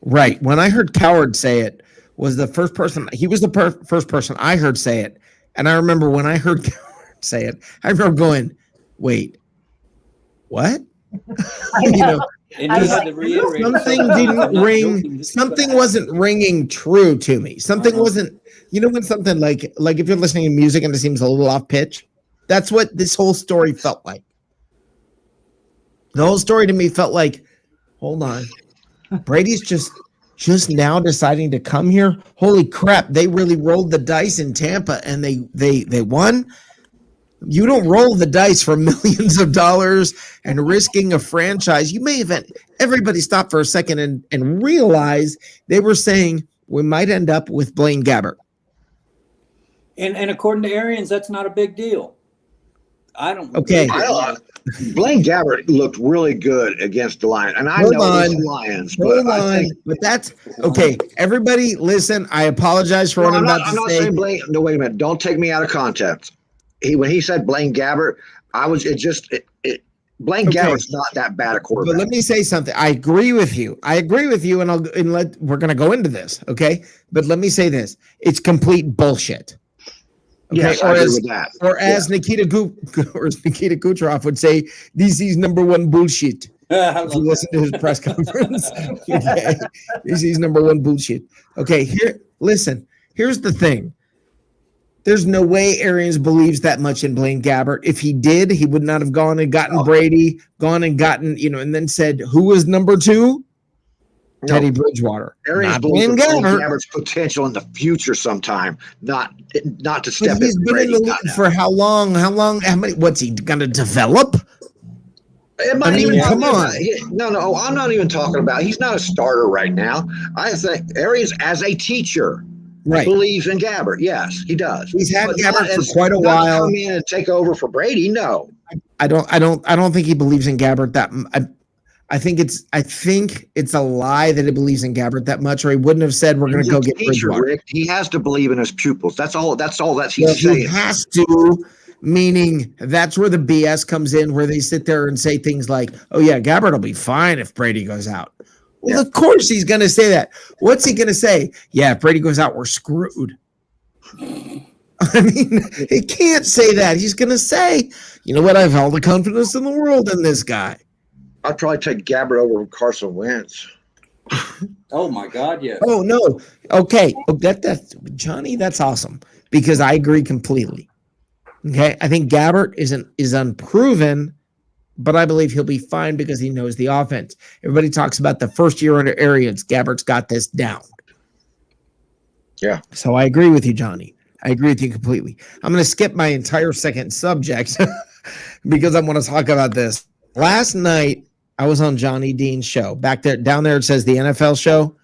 Right. When I heard Cowherd say it, was the first person. He was the first person I heard say it, and I remember when I heard Cowherd say it, I remember going, "Wait, what?" And he had to reiterate something didn't ring. Something wasn't ringing true to me. Something wasn't. You know when something like if you're listening to music and it seems a little off pitch, that's what this whole story felt like. The whole story to me felt like, hold on, Brady's just now deciding to come here. Holy crap! They really rolled the dice in Tampa and they won. You don't roll the dice for millions of dollars and risking a franchise. You may have everybody stop for a second and realize they were saying we might end up with Blaine Gabbert. And according to Arians, that's not a big deal. I don't. Okay. Blaine Gabbert looked really good against the Lions, and I know it's Lions. But that's okay. Everybody, listen. I apologize for what I'm about to say. I'm not saying Blaine. No, wait a minute. Don't take me out of context. When he said Blaine Gabbert, Blaine Gabbert's not that bad a quarterback. But let me say something. I agree with you, and we're going to go into this, okay? But let me say this: it's complete bullshit. Okay? Yes, I agree with that. Or as Nikita Kucherov would say, this is number one bullshit. If you listen to his press conference, okay? This is number one bullshit. Okay, listen. Here's the thing. There's no way Arians believes that much in Blaine Gabbert. If he did, he would not have gone and gotten Brady, and then said, who was number two? No. Teddy Bridgewater. Arians believes in Blaine Gabbert's potential in the future sometime, not to step in. He's been in the league for how long? What's he going to develop? Come on. No, I'm not even talking about, he's not a starter right now. I think Arians as a teacher. Right. Believes in Gabbert. Yes, he does. He's had Gabbert for quite a while. Come in and take over for Brady. No, I don't think he believes in Gabbert that. I think it's a lie that he believes in Gabbert that much, or he wouldn't have said we're going to go get Bridgewater. Rick. He has to believe in his pupils. That's all he's saying. He has to, meaning that's where the BS comes in, where they sit there and say things like, "Oh yeah, Gabbert will be fine if Brady goes out." Well, of course he's going to say that. What's he going to say? Yeah, if Brady goes out, we're screwed. I mean, he can't say that. He's going to say, you know what? I have all the confidence in the world in this guy. I'd probably take Gabbert over Carson Wentz. Oh, my God, yes. Oh, no. Okay. That's Johnny, that's awesome because I agree completely. Okay. I think Gabbert is unproven, but I believe he'll be fine because he knows the offense. Everybody talks about the first year under Arians. Gabbert's got this down. Yeah. So I agree with you, Johnny. I agree with you completely. I'm going to skip my entire second subject because I want to talk about this. Last night, I was on Johnny Dean's show. Down there, it says the NFL show.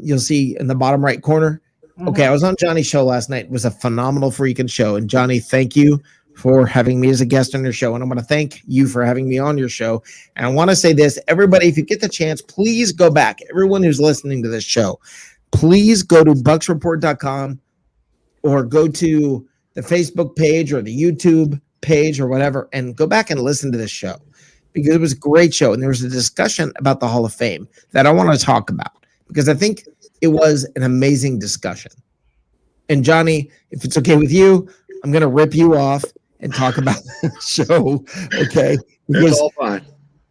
You'll see in the bottom right corner. Okay, I was on Johnny's show last night. It was a phenomenal freaking show. And Johnny, thank you for having me as a guest on your show. And I want to thank you for having me on your show. And I want to say this, everybody, if you get the chance, please go back. Everyone who's listening to this show, please go to bucksreport.com or go to the Facebook page or the YouTube page or whatever, and go back and listen to this show because it was a great show. And there was a discussion about the Hall of Fame that I want to talk about because I think it was an amazing discussion. And Johnny, if it's okay with you, I'm going to rip you off and talk about the show, okay? It's all fine.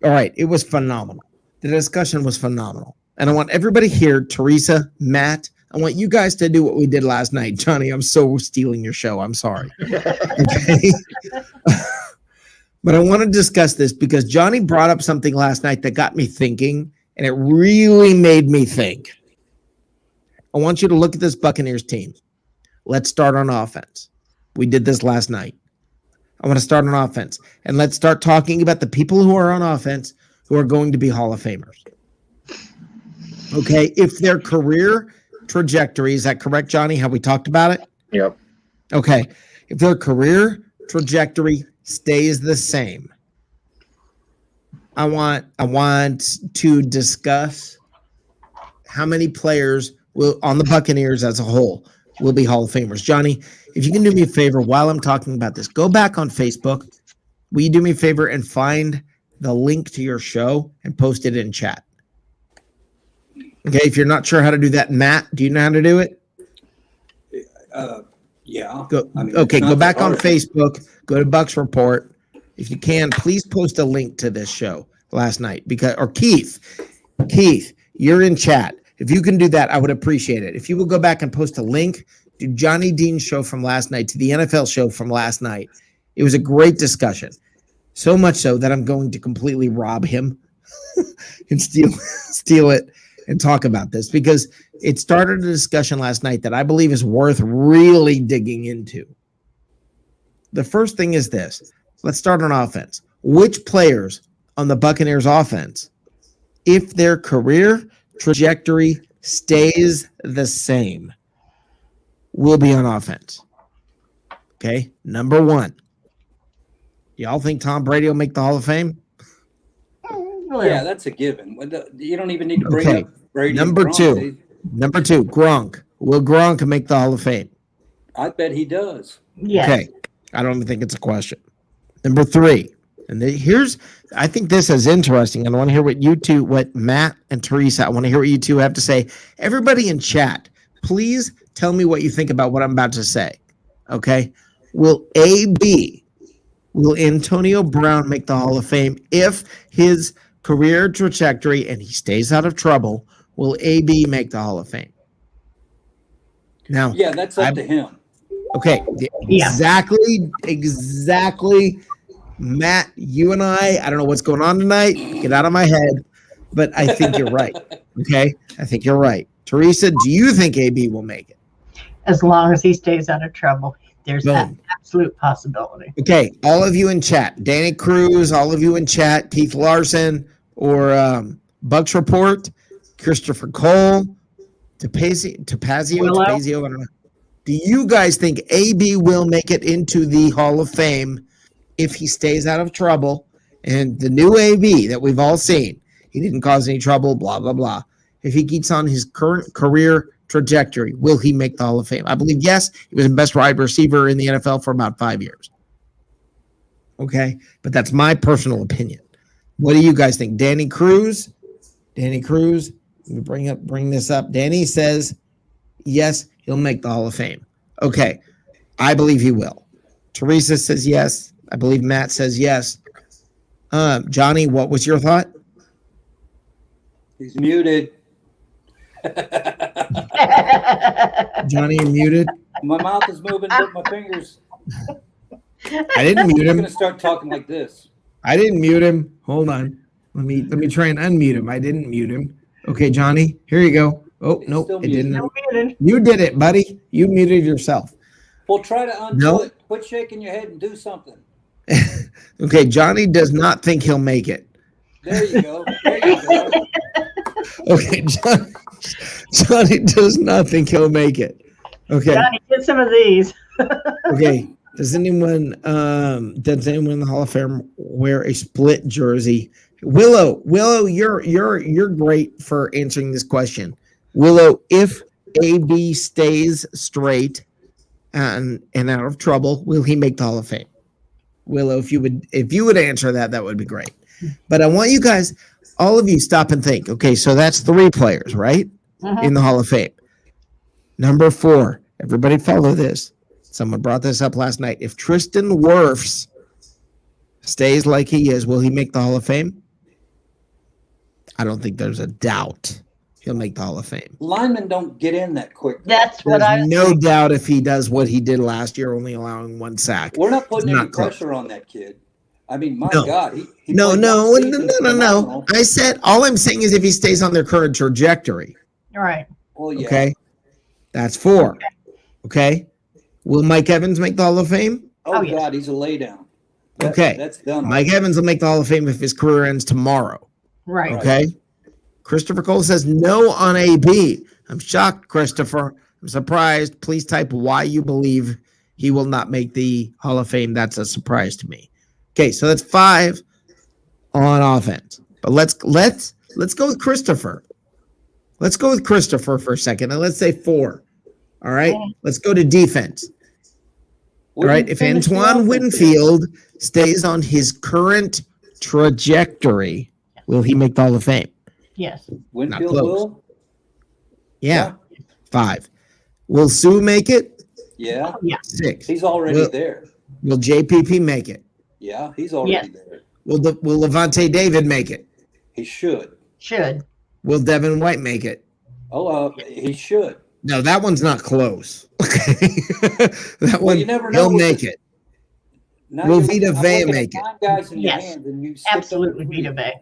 All right, it was phenomenal. The discussion was phenomenal. And I want everybody here, Teresa, Matt, I want you guys to do what we did last night. Johnny, I'm so stealing your show. I'm sorry. Okay? But I want to discuss this because Johnny brought up something last night that got me thinking, and it really made me think. I want you to look at this Buccaneers team. Let's start on offense. We did this last night. I want to start on offense. And let's start talking about the people who are on offense who are going to be Hall of Famers. Okay, if their career trajectory, is that correct, Johnny, how we talked about it? Yep. Okay, if their career trajectory stays the same, I want to discuss how many players will on the Buccaneers as a whole will be Hall of Famers. Johnny, if you can do me a favor while I'm talking about this, go back on Facebook. Will you do me a favor and find the link to your show and post it in chat? Okay, if you're not sure how to do that, Matt, do you know how to do it? Yeah. Go back on Facebook, go to Bucs Report. If you can, please post a link to this show. last night or Keith, you're in chat. If you can do that, I would appreciate it. If you will go back and post a link to Johnny Dean's show from last night, to the NFL show from last night. It was a great discussion. So much so that I'm going to completely rob him and steal it and talk about this, because it started a discussion last night that I believe is worth really digging into. The first thing is this. Let's start on offense. Which players on the Buccaneers offense, if their career trajectory stays the same, will be on offense? Okay, number one. Y'all think Tom Brady will make the Hall of Fame? Yeah, that's a given. You don't even need to bring up Brady. Number two, Gronk. Will Gronk make the Hall of Fame? I bet he does. Yes. Okay, I don't even think it's a question. Number three, and I think this is interesting, and I want to hear what Matt and Teresa, I want to hear what you two have to say. Everybody in chat, please tell me what you think about what I'm about to say. Okay, will Antonio Brown make the Hall of Fame if his career trajectory and he stays out of trouble? Will AB make the Hall of Fame? Now, yeah, that's up to him. Okay, exactly. Matt, you and I don't know what's going on tonight. Get out of my head. But I think you're right. Okay, I think you're right. Teresa, do you think AB will make it? As long as he stays out of trouble, there's an absolute possibility. Okay, all of you in chat, Danny Cruz, all of you in chat, Keith Larson, or Bucs Report, Christopher Cole, Tapazio, I don't know. Do you guys think AB will make it into the Hall of Fame if he stays out of trouble? And the new AB that we've all seen, he didn't cause any trouble, blah, blah, blah. If he keeps on his current career trajectory, will he make the Hall of Fame? I believe yes. He was the best wide receiver in the NFL for about 5 years. Okay, but that's my personal opinion. What do you guys think? Danny Cruz, let me bring this up. Danny says yes, he'll make the Hall of Fame. Okay, I believe he will. Teresa says yes. I believe Matt says yes. Johnny, what was your thought? He's muted. Johnny, you're muted. My mouth is moving, but my fingers. I didn't mute I'm him. going to start talking like this. I didn't mute him. Hold on. Let me try and unmute him. I didn't mute him. Okay, Johnny, here you go. Oh, no, it didn't. You did it, buddy. You muted yourself. Well, try to undo it. Quit shaking your head and do something. Okay, Johnny does not think he'll make it. There you go. Okay, Johnny does not think he'll make it. Okay. Johnny, get some of these. Okay. Does anyone in the Hall of Fame wear a split jersey? Willow, you're great for answering this question. Willow, if AB stays straight and out of trouble, will he make the Hall of Fame? Willow, if you would answer that, that would be great. But I want you guys, all of you, stop and think. Okay, so that's 3 players, right? In the Hall of Fame. Number 4, everybody follow this. Someone brought this up last night. If Tristan Wirfs stays like he is, will he make the Hall of Fame? I don't think there's a doubt he'll make the Hall of Fame. Linemen don't get in that quick. That's what There's no doubt if he does what he did last year, only allowing 1 sack. We're not putting any pressure on that kid. I mean, my God. He No. I said, all I'm saying is if he stays on their current trajectory. All right. Well, yeah. Okay. That's 4. Okay. Will Mike Evans make the Hall of Fame? Oh, yes. God, he's a laydown. Okay. That's done. Mike Evans will make the Hall of Fame if his career ends tomorrow. Right. Okay. Christopher Cole says no on AB. I'm shocked, Christopher. I'm surprised. Please type why you believe he will not make the Hall of Fame. That's a surprise to me. Okay, so that's 5 on offense. But let's go with Christopher. Let's go with Christopher for a second, and let's say 4. All right, let's go to defense. All right, if Antoine Winfield stays on his current trajectory, will he make the Hall of Fame? Yes. Winfield will? Yeah. 5. Will Sue make it? Yeah. 6. He's already there. Will JPP make it? Yeah, he's already there. Will Levante David make it? He should. Should. Will Devin White make it? He should. No, that one's not close. Okay, that one, you never know he'll with make the- it. Now Will you're Vita looking- I'm Vea looking at make it? 9 guys in your Yes. hands, and you skipped Absolutely over 3. Vita Vea.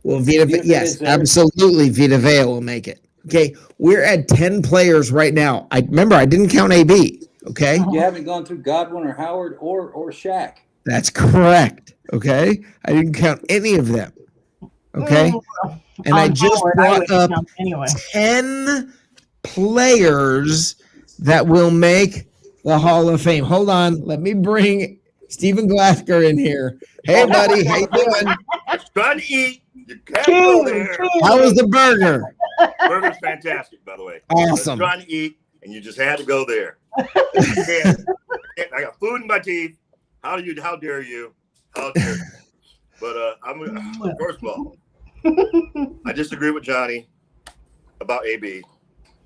Will Vita Vita Vea yes, is there. absolutely Vita Vea will make it. Okay, we're at 10 players right now. I didn't count AB. Okay, You haven't gone through Godwin or Howard or Shaq. that's correct. Okay, I didn't count any of them. Okay, and I On just Howard, brought would up count anyway. 10 players that will make the Hall of Fame. Hold on, let me bring Stephen Glasgow in here. Hey, buddy, how you doing? Trying to eat. You can't go there. How was the burger? Burger's fantastic, by the way. Awesome. Trying to eat, and you just had to go there. I got food in my teeth. How dare you? How dare you? But first of all, I disagree with Johnny about AB.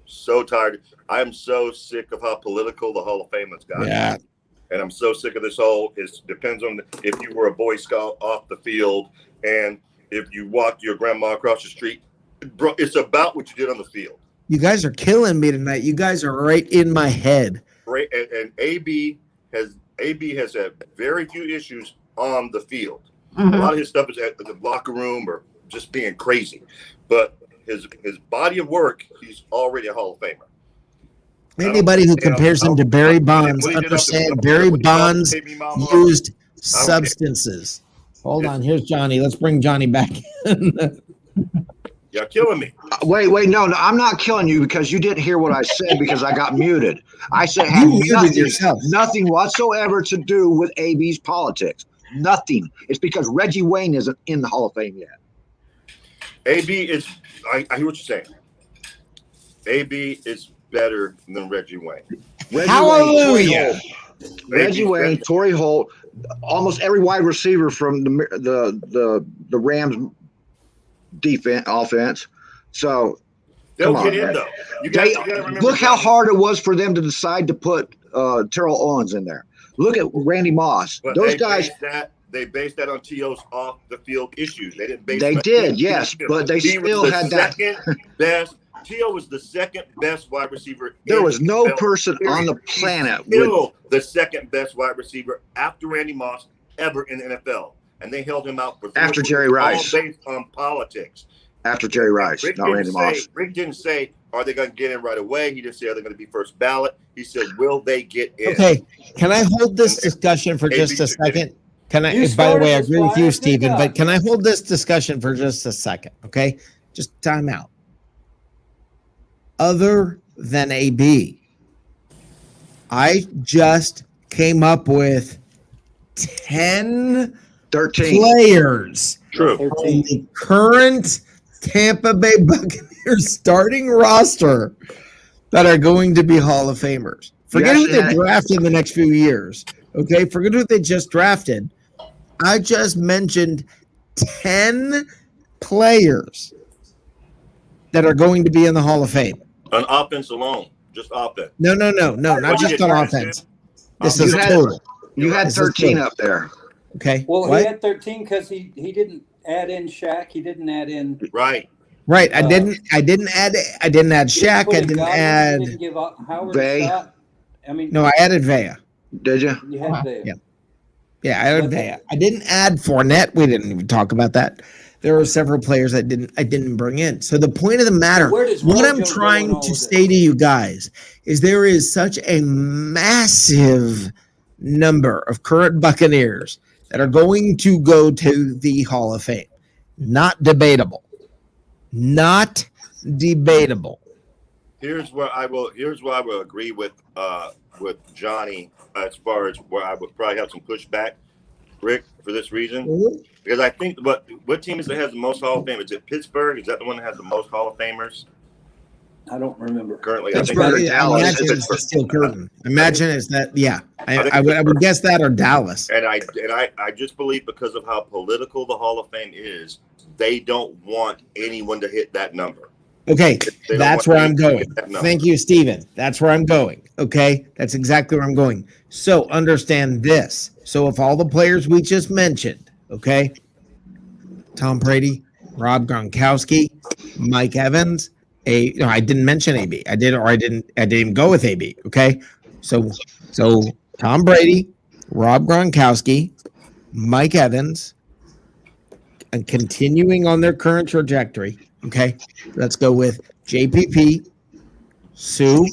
So tired. I am so sick of how political the Hall of Fame has gotten. Yeah. And I'm so sick of this whole, it depends on if you were a Boy Scout off the field and if you walked your grandma across the street. Bro, it's about what you did on the field. You guys are killing me tonight. You guys are right in my head. Right, and AB has had very few issues on the field. A lot of his stuff is at the locker room or just being crazy. But his body of work, he's already a Hall of Famer. Anybody who compares him to Barry Bonds, understand Barry Bonds used substances. Hold on, here's Johnny. Let's bring Johnny back in. You're killing me. Wait, no, I'm not killing you because you didn't hear what I said because I got muted. I said You muted yourself. nothing whatsoever to do with AB's politics. Nothing. It's because Reggie Wayne isn't in the Hall of Fame yet. AB is, I hear what you're saying. AB is better than Reggie Wayne. Hallelujah. Reggie Wayne, Torrey Holt, almost every wide receiver from the Rams offense. So They'll come get on, in man. though. You gotta remember, Look how hard it was for them to decide to put Terrell Owens in there. Look at Randy Moss. But Those guys. They based that on T.O.'s off the field issues. They didn't base. They did, yes, but they still had that. Second best. T.O. was the second best wide receiver. There was no NFL, person period. on the planet Still the second best wide receiver after Randy Moss ever in the NFL, and they held him out for After Jerry Rice. all based on politics. after Jerry Rice, not Randy Moss. Rick didn't say, are they going to get in right away? He didn't say, are they going to be first ballot? He said, will they get in? Okay, can I hold this discussion for just a second? Can I? You By the way, I started agree with this, you, Ryan. Stephen. Good But job. can I hold this discussion for just a second? Okay, just time out. Other than AB, I just came up with 10 13. players True. on the current Tampa Bay Buccaneers starting roster that are going to be Hall of Famers. Forget who they draft in the next few years. Okay, forget who they just drafted. I just mentioned 10 players that are going to be in the Hall of Fame. On offense alone, just offense. No, not just on offense. This is You had- total. You had This is 13 total. up there. Okay. Well, what? he had 13 because he didn't add in Shaq. He didn't add in. Right. Right. I didn't add Shaq. I didn't add. Didn't give Howard Vea. a shot. I mean, No, I added Vea. Did you? you had Vea. Yeah. Yeah, I added Vea. I didn't add Fournette. We didn't even talk about that. There were several players I didn't bring in. So the point of the matter, Where does what Rojo I'm go trying in all to of this? say to you guys is there is such a massive number of current Buccaneers that are going to go to the Hall of Fame. Not debatable. Not debatable. Here's where I will agree with Johnny as far as where I would probably have some pushback, Rick, for this reason. Because I think what team is that has the most Hall of Fame? Is it Pittsburgh? Is that the one that has the most Hall of Famers I don't remember. currently? I think Pittsburgh. it's- Dallas. Imagine It's it's the Steel Curtain. Imagine it's that. Yeah, I think I would guess that or Dallas. and I just believe because of how political the Hall of Fame is, they don't want anyone to hit that number. Okay, They don't that's want where I'm anyone to going. hit that number. Thank you, Stephen. That's where I'm going. Okay, that's exactly where I'm going. So understand this. So if all the players we just mentioned, okay, Tom Brady, Rob Gronkowski, Mike Evans. I didn't mention AB. I didn't even go with AB. Okay, so Tom Brady, Rob Gronkowski, Mike Evans, and continuing on their current trajectory. Okay, let's go with JPP, Sue,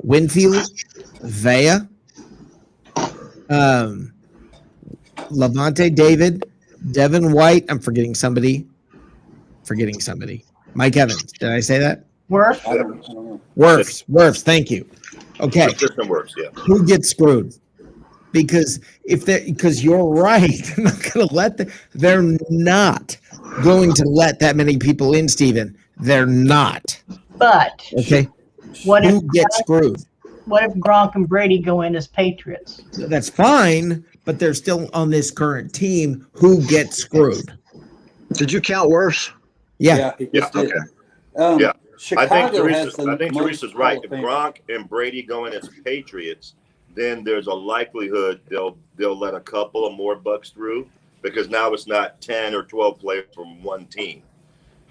Winfield, Vea, Levante David, Devin White. I'm forgetting somebody. Mike Evans. Did I say that? Worth. I don't know. Wirfs. Thank you. Okay. The system works, yeah. Who gets screwed? Because you're right. They're not going to let that many people in, Steven. They're not. But Okay. Who gets screwed? What if Gronk and Brady go in as Patriots? That's fine, but they're still on this current team. Who gets screwed? Did you count Wirfs? Yeah. He just did. Yeah. Chicago I has think Teresa's right. If Gronk and Brady go in as Patriots, then there's a likelihood they'll let a couple of more Bucs through, because now it's not 10 or 12 players from one team.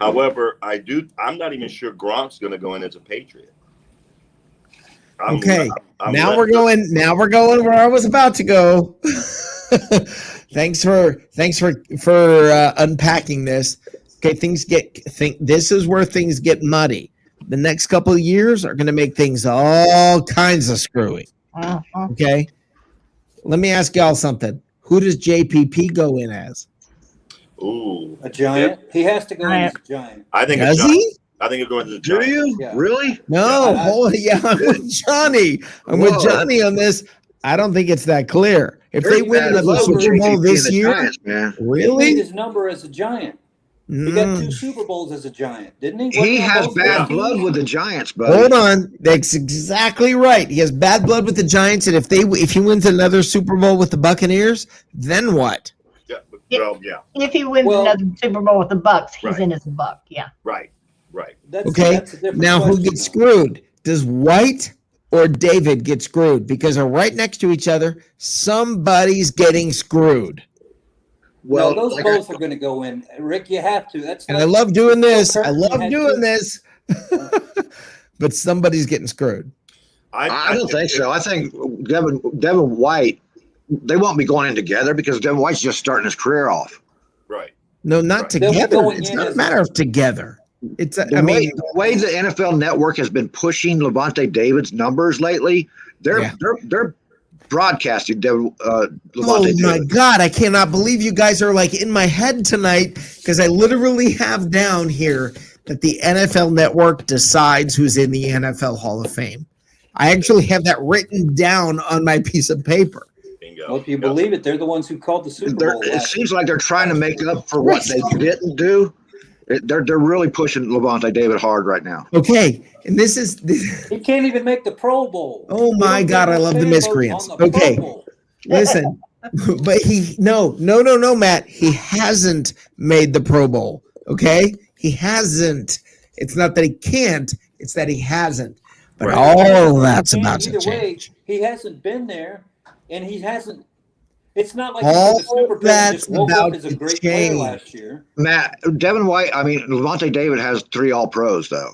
However, I'm not even sure Gronk's going to go in as a Patriot. Now we're going where I was about to go. Thanks for unpacking this. Okay, this is where things get muddy. The next couple of years are going to make things all kinds of screwy. Okay, let me ask y'all something. Who does JPP go in as? Ooh, a Giant. He has to go in as a Giant. I think. Does he? I think he'll go into the Do Giants. you? Yeah. Really? No. I'm with Johnny. With Johnny on this. I don't think it's that clear. If they win another Super Bowl this year, Giants, man. really? He made his number as a Giant. He got 2 Super Bowls as a Giant, didn't he? He has bad blood with the Giants, buddy. Hold on, that's exactly right. He has bad blood with the Giants, and if he wins another Super Bowl with the Buccaneers, then what? If he wins another Super Bowl with the Bucs, he's in as a Buck. Yeah. Right. That's now who gets screwed? Does White or David get screwed? Because they're right next to each other. Somebody's getting scred. Well, those both are going to go in. Rick, you have to. I love doing this. But somebody's getting screwed. I don't think so. I think Devin White, they won't be going in together because Devin White's just starting his career off. Right. No, not together. It's not a matter of together. It's the way the NFL Network has been pushing Levante David's numbers lately. They're broadcasting Levante David. My God, I cannot believe you guys are like in my head tonight, because I literally have down here that the NFL Network decides who's in the NFL Hall of Fame. I actually have that written down on my piece of paper. Well, if you believe it, they're the ones who called the Super Bowl. It seems like they're trying to make up for what they didn't do. They're really pushing Levante David hard right now. Okay, and this he can't even make the Pro Bowl. Oh my God, I love the miscreants. Okay, listen, but no, Matt, he hasn't made the Pro Bowl. Okay, he hasn't. It's not that he can't; it's that he hasn't. But all that's about to change. He hasn't been there, and he hasn't. It's not like all the Super Bowl that's just woke about up as a to great change. player last year. Matt, Devin White, Levante David has 3 All-Pros, though.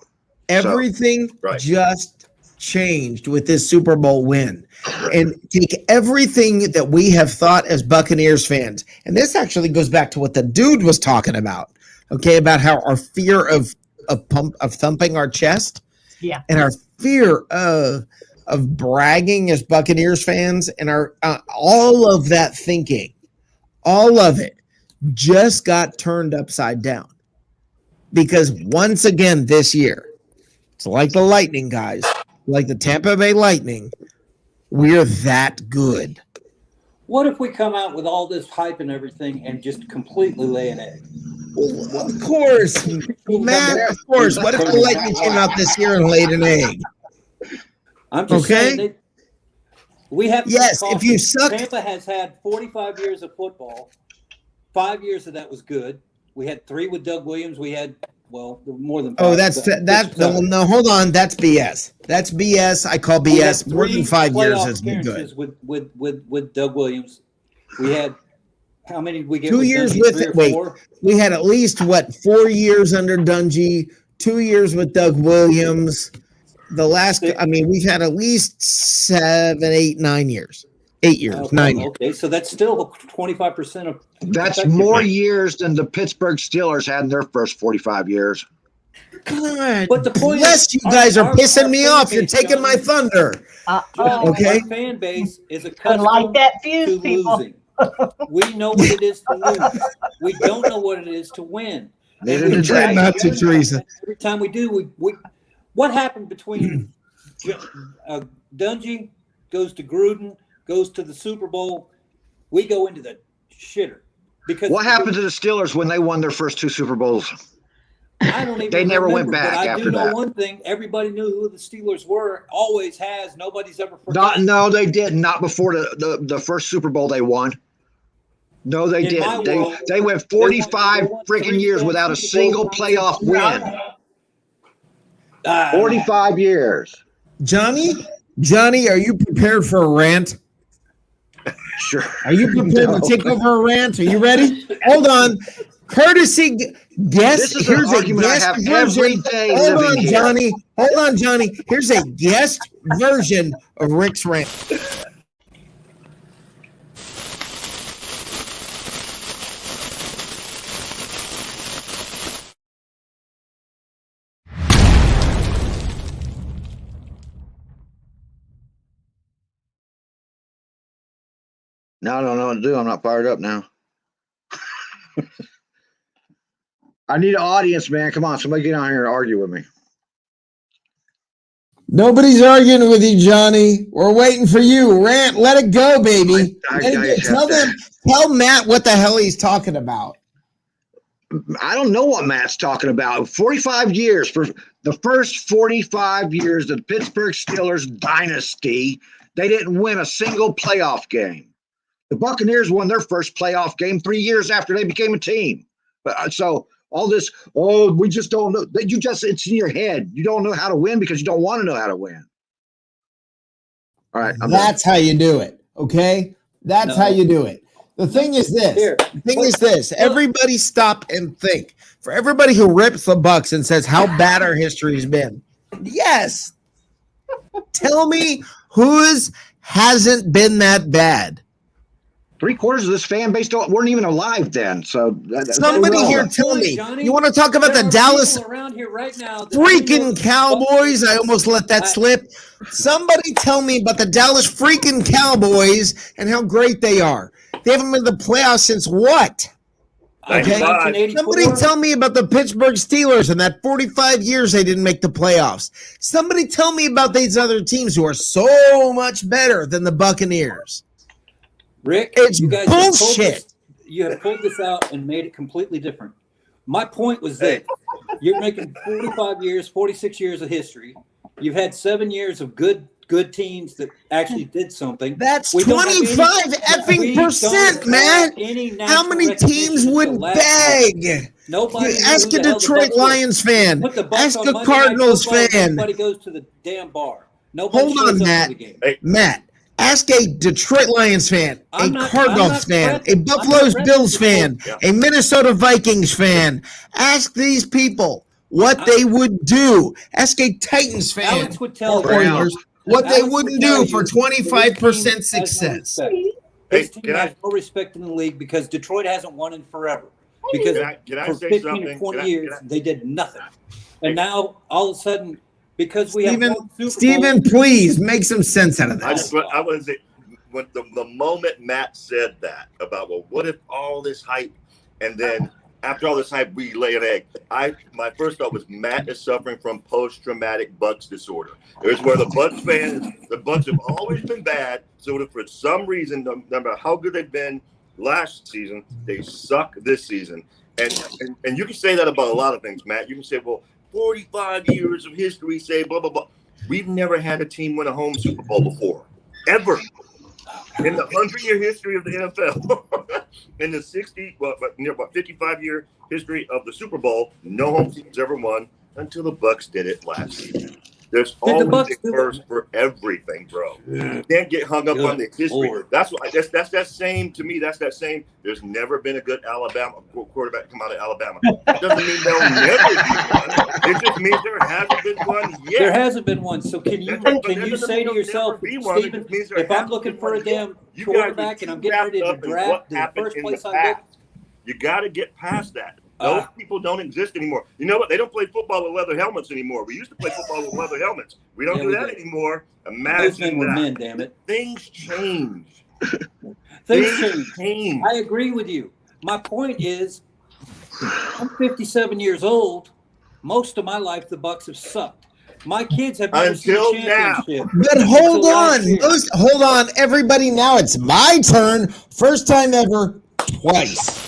Everything just changed with this Super Bowl win. And take everything that we have thought as Buccaneers fans, and this actually goes back to what the dude was talking about, okay, about how our fear of thumping our chest, and our fear of bragging as Buccaneers fans, and our all of that thinking, all of it just got turned upside down. Because once again this year, it's like the Lightning guys, like the Tampa Bay Lightning, we're that good. What if we come out with all this hype and everything and just completely lay an egg? Well, of course, Matt, of course. What if the Lightning came out this year and laid an egg? I'm just saying we have to if you suck. Tampa has had 45 years of football. 5 years of that was good. We had 3 with Doug Williams. We had more than 5. Oh, no, hold on. That's BS. That's BS. I call BS. More than 5 years has been good. With Doug Williams. We had How many did we get? 2 years Dungy? with 3 or wait. 4? We had at least 4 years under Dungy, 2 years with Doug Williams. The last, I mean, we've had at least 7, 8, 9 years. 8 years, 9 years. Okay, so that's still 25% of. That's more years than the Pittsburgh Steelers had in their first 45 years. God, But the point bless is, you guys are pissing our me fan off. You're base, taking my Johnny, thunder. Okay. Our fan base is I accustomed like that to fuse, people. losing. We know what it is to lose. We don't know what it is to win. Neither And we did Try they. not to, Teresa. Every time we do, we what happened between Dungy goes to Gruden, goes to the Super Bowl, we go into the shitter. Because What happened to the Steelers when they won their first 2 Super Bowls? I don't even They never went remember, back but I after do know that. one thing: everybody knew who the Steelers were. Always has. Nobody's ever forgotten. No, they didn't. Not before the first Super Bowl they won. No, they In my didn't. world, They went they 45 won freaking 3 years without a Super single Bowls. playoff win. 45 years. Johnny, are you prepared for a rant? Sure. Are you prepared No. to take over a rant? Are you ready? Hold on. Courtesy guest. This is Here's an a argument I guest have every version. day Hold living on, here. Johnny. Hold on, Johnny. Here's a guest version of Rick's rant. Now I don't know what to do. I'm not fired up now. I need an audience, man. Come on, somebody get on here and argue with me. Nobody's arguing with you, Johnny. We're waiting for you. Rant. Let it go, baby. Tell Matt what the hell he's talking about. I don't know what Matt's talking about. 45 years for the first 45 years of the Pittsburgh Steelers dynasty, they didn't win a single playoff game. The Buccaneers won their first playoff game 3 years after they became a team. So all this, we just don't know. It's in your head. You don't know how to win because you don't want to know how to win. All right. That's how you do it. Okay. That's how you do it. The thing is this. Everybody stop and think. For everybody who rips the Bucs and says how bad our history's been. Yes. Tell me whose hasn't been that bad. 3/4 of this fan base weren't even alive then. So somebody here tell me. Johnny, you want to talk about the Dallas around here right now freaking Cowboys? I almost let that slip. Somebody tell me about the Dallas freaking Cowboys and how great they are. They haven't been in the playoffs since what? Okay. Somebody tell me about the Pittsburgh Steelers and that 45 years they didn't make the playoffs. Somebody tell me about these other teams who are so much better than the Buccaneers. Rick, it's you guys bullshit. You have pulled this out and made it completely different. My point was that you're making 45 years, 46 years of history. You've had 7 years of good teams that actually did something. That's 25 effing%, man. How many teams would beg? Nobody. Ask a Detroit Lions fan. Ask a Cardinals fan. Nobody goes to the damn bar. Nobody. Hold on, Matt. Matt. Ask a Detroit Lions fan, a Cardinals fan, a Buffalo Bills fan, a Minnesota Vikings fan. Ask these people what they would do. Ask a Titans fan. Alex would tell what they wouldn't do for 25% success. This team has no respect in the league because Detroit hasn't won in forever. Because for 15 or 20 years, they did nothing. And now, all of a sudden, because we have Steven, please make some sense out of this. I want to say, when the moment Matt said that about, well, what if all this hype, and then after all this hype, we lay an egg. My first thought was Matt is suffering from post-traumatic Bucs disorder. It's where the Bucs have always been bad. So for some reason, no matter how good they've been last season, they suck this season. And you can say that about a lot of things, Matt. You can say, well, 45 years of history, say blah, blah, blah. We've never had a team win a home Super Bowl before, ever. In the 100-year history of the NFL, in the 55-year history of the Super Bowl, no home team's ever won until the Bucs did it last season. There's Did the always Bucs a first for everything, bro. You can't get hung up on the history. Lord. That's what that's that same to me. That's that same. There's never been a good Alabama quarterback come out of Alabama. That doesn't mean there'll never be one. It just means there hasn't been one yet. There hasn't been one. So can you say to yourself, Stephen, if I'm looking for a damn quarterback and I'm getting ready to draft, the first place I look, you got to get past that. Those people don't exist anymore. You know what? They don't play football with leather helmets anymore. We used to play football with leather helmets. We don't do that anymore. Those men were men, damn it. Things change. Things change. I agree with you. My point is, I'm 57 years old. Most of my life, the Bucs have sucked. My kids have never seen a championship. But hold on, everybody. Now it's my turn. First time ever, twice.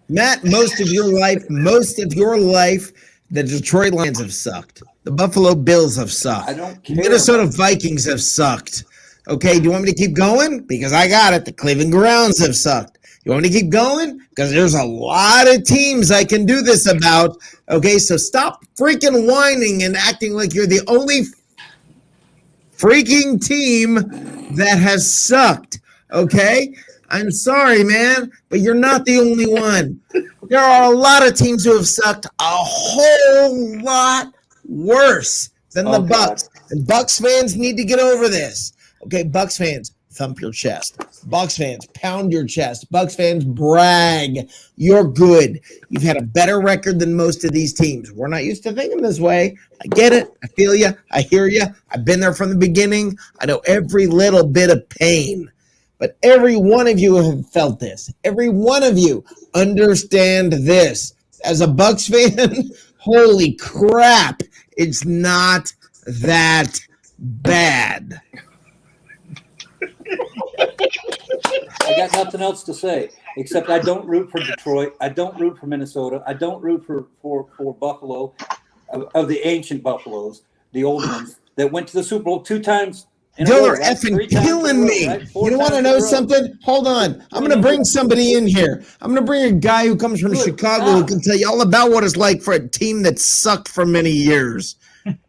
Matt, most of your life, the Detroit Lions have sucked. The Buffalo Bills have sucked. I don't care. The Minnesota Vikings have sucked. Okay, do you want me to keep going? Because I got it. The Cleveland Browns have sucked. You want me to keep going? Because there's a lot of teams I can do this about. Okay, so stop freaking whining and acting like you're the only freaking team that has sucked. Okay? I'm sorry, man, but you're not the only one. There are a lot of teams who have sucked a whole lot worse than the Bucs. And Bucs fans need to get over this. Okay, Bucs fans, thump your chest. Bucs fans, pound your chest. Bucs fans, brag. You're good. You've had a better record than most of these teams. We're not used to thinking this way. I get it. I feel you. I hear you. I've been there from the beginning. I know every little bit of pain. But every one of you have felt this. Every one of you understand this. As a Bucs fan, holy crap, it's not that bad. I got nothing else to say, except I don't root for Detroit. I don't root for Minnesota. I don't root for Buffalo, of the ancient Buffaloes, the old ones that went to the Super Bowl 2 times. You're effing killing me. Right? You want to know something? Hold on. I'm going to bring somebody in here. I'm going to bring a guy who comes from Chicago who can tell you all about what it's like for a team that sucked for many years.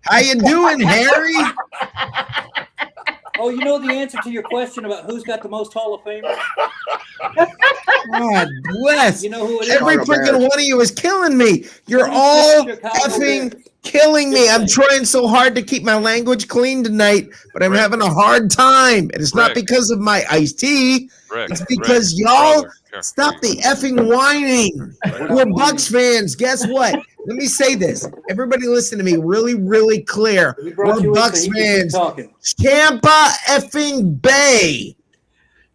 How you doing, Harry? Oh, you know the answer to your question about who's got the most Hall of Famers? God bless. You know who it is? Every freaking one of you is killing me. You're all effing killing me. I'm trying so hard to keep my language clean tonight, but I'm having a hard time. And it's not because of my iced tea. It's because y'all stop the effing whining. We're Bucs fans. Guess what? Let me say this. Everybody listen to me really, really clear. We're Bucs fans. Tampa effing Bay.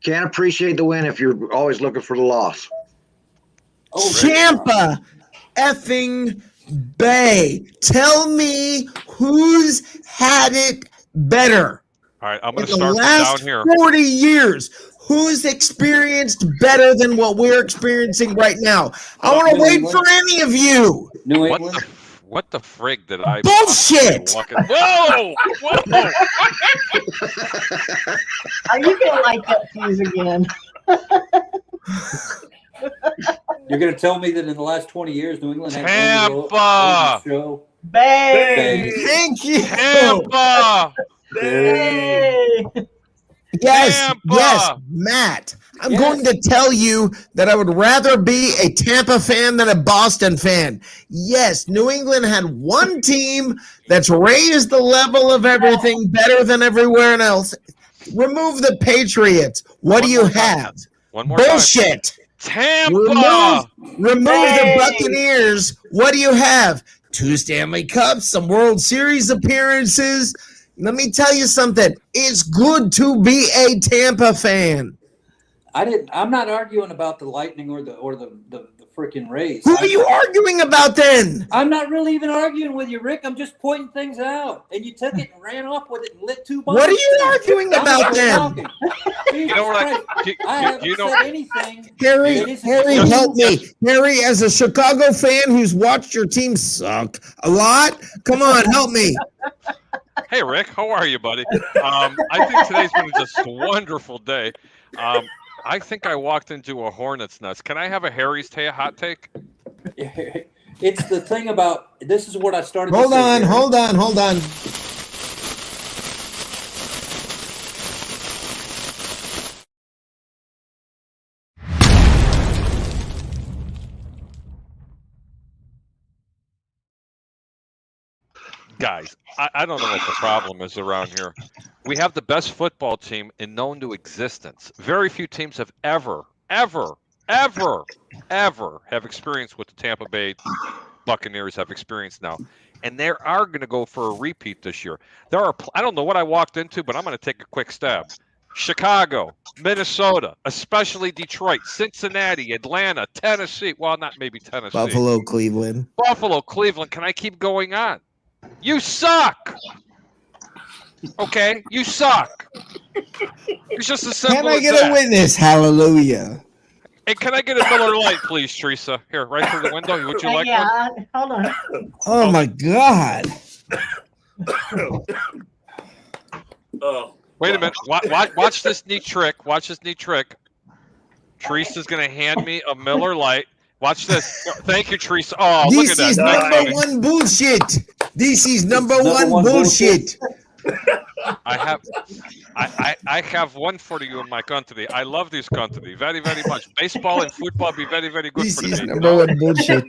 Can't appreciate the win if you're always looking for the loss. Tampa effing Bay. Tell me who's had it better. All right, I'm going to start down here. 40 years. Who's experienced better than what we're experiencing right now? I want to wait for any of you. New England. What the frig did I? Bullshit! Whoa! Whoa! Are you gonna like that Hughes again? You're going to tell me that in the last 20 years, New England had Tampa show. Bay. Thank you. Tampa. Bay. Yes, Matt. I'm going to tell you that I would rather be a Tampa fan than a Boston fan. Yes, New England had one team that's raised the level of everything better than everywhere else. Remove the Patriots. What do you have? One more Bullshit. Tampa. Remove the Buccaneers. What do you have? 2 Stanley Cups, some World Series appearances. Let me tell you something. It's good to be a Tampa fan. I'm not arguing about the Lightning or the freaking Rays. Who are you arguing about then? I'm not really even arguing with you, Rick. I'm just pointing things out. And you took it and ran off with it and lit 2 bombs. What are you arguing about then? You know what I haven't said anything. Harry, help me. Harry, as a Chicago fan who's watched your team suck a lot, come on, help me. Hey, Rick, how are you, buddy? I think today's been just a wonderful day. I think I walked into a hornet's nest. Can I have a Harry's hot take? It's the thing about this is what I started. Hold to say on, here. hold on. Guys, I don't know what the problem is around here. We have the best football team in known to existence. Very few teams have ever have experienced what the Tampa Bay Buccaneers have experienced now. And they are going to go for a repeat this year. I don't know what I walked into, but I'm going to take a quick stab. Chicago, Minnesota, especially Detroit, Cincinnati, Atlanta, Tennessee. Well, not maybe Tennessee. Buffalo, Cleveland. Can I keep going on? You suck. Okay, you suck. It's just as simple Can I as get that. a witness? Hallelujah. Hey, can I get a Miller Lite, please, Teresa? Here, right through the window. Would you like one? Yeah, hold on. Oh my God. Oh, Wait a minute. Watch this neat trick. Watch this neat trick. Teresa's going to hand me a Miller Lite. Watch this. Thank you, Teresa. Oh, look at This is that. number one bullshit. This is number one bullshit. I have one for you in my country. I love this country very, very much. Baseball and football be very, very good This for is me. number one bullshit.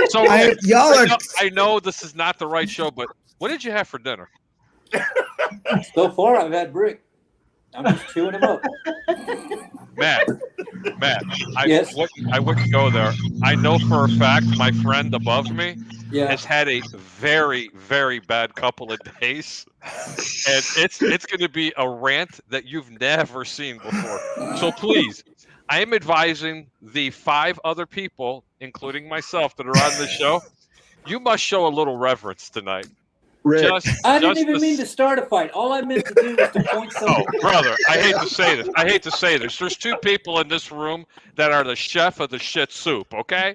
So I know this is not the right show, but what did you have for dinner? So far, I've had brick. I'm just chewing them up. Matt, Yes? I wouldn't go there. I know for a fact my friend above me Yeah. has had a very, very bad couple of days, and it's going to be a rant that you've never seen before. So please, I am advising the 5 other people, including myself, that are on the show. You must show a little reverence tonight. Rick, I didn't even mean to start a fight. All I meant to do was to point something. Oh, brother, I hate to say this. There's 2 people in this room that are the chef of the shit soup, okay?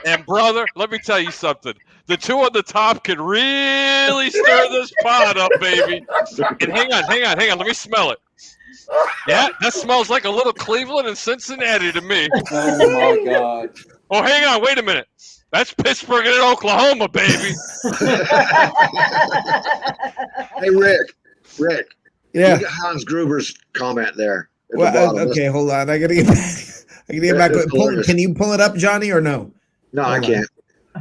And brother, let me tell you something. The 2 on the top can really stir this pot up, baby. And hang on. Let me smell it. Yeah, that smells like a little Cleveland and Cincinnati to me. Oh my God. Oh, hang on, wait a minute. That's Pittsburgh and Oklahoma, baby. hey, Rick. Yeah. Look at Hans Gruber's comment there. At the Well, bottom. okay, hold on. I gotta get back. That's hilarious. Can you pull it up, Johnny, or no? No, I can't.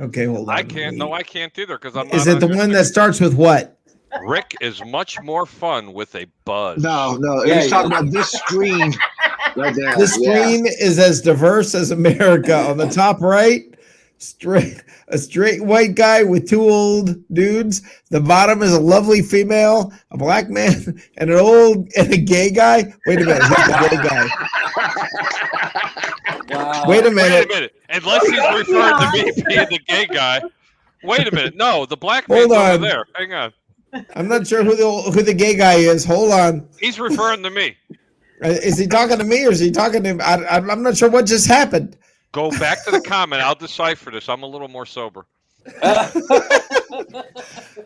Okay, hold on. I can't. No, I can't either because I'm not. Is it the one that starts with what? Rick is much more fun with a buzz. No. Yeah, He's talking about this screen right there. The screen is as diverse as America. On the top right, a straight white guy with 2 old dudes. The bottom is a lovely female, a black man, and a gay guy. Wait a minute, who's the gay guy? Wow. Wait a minute. Unless he's referring to me being the gay guy. Wait a minute. No, the black man's Hold on. over there. Hang on. I'm not sure who the gay guy is. Hold on. He's referring to me. Is he talking to me or is he talking to him? I'm not sure what just happened. Go back to the comment. I'll decipher this. I'm a little more sober.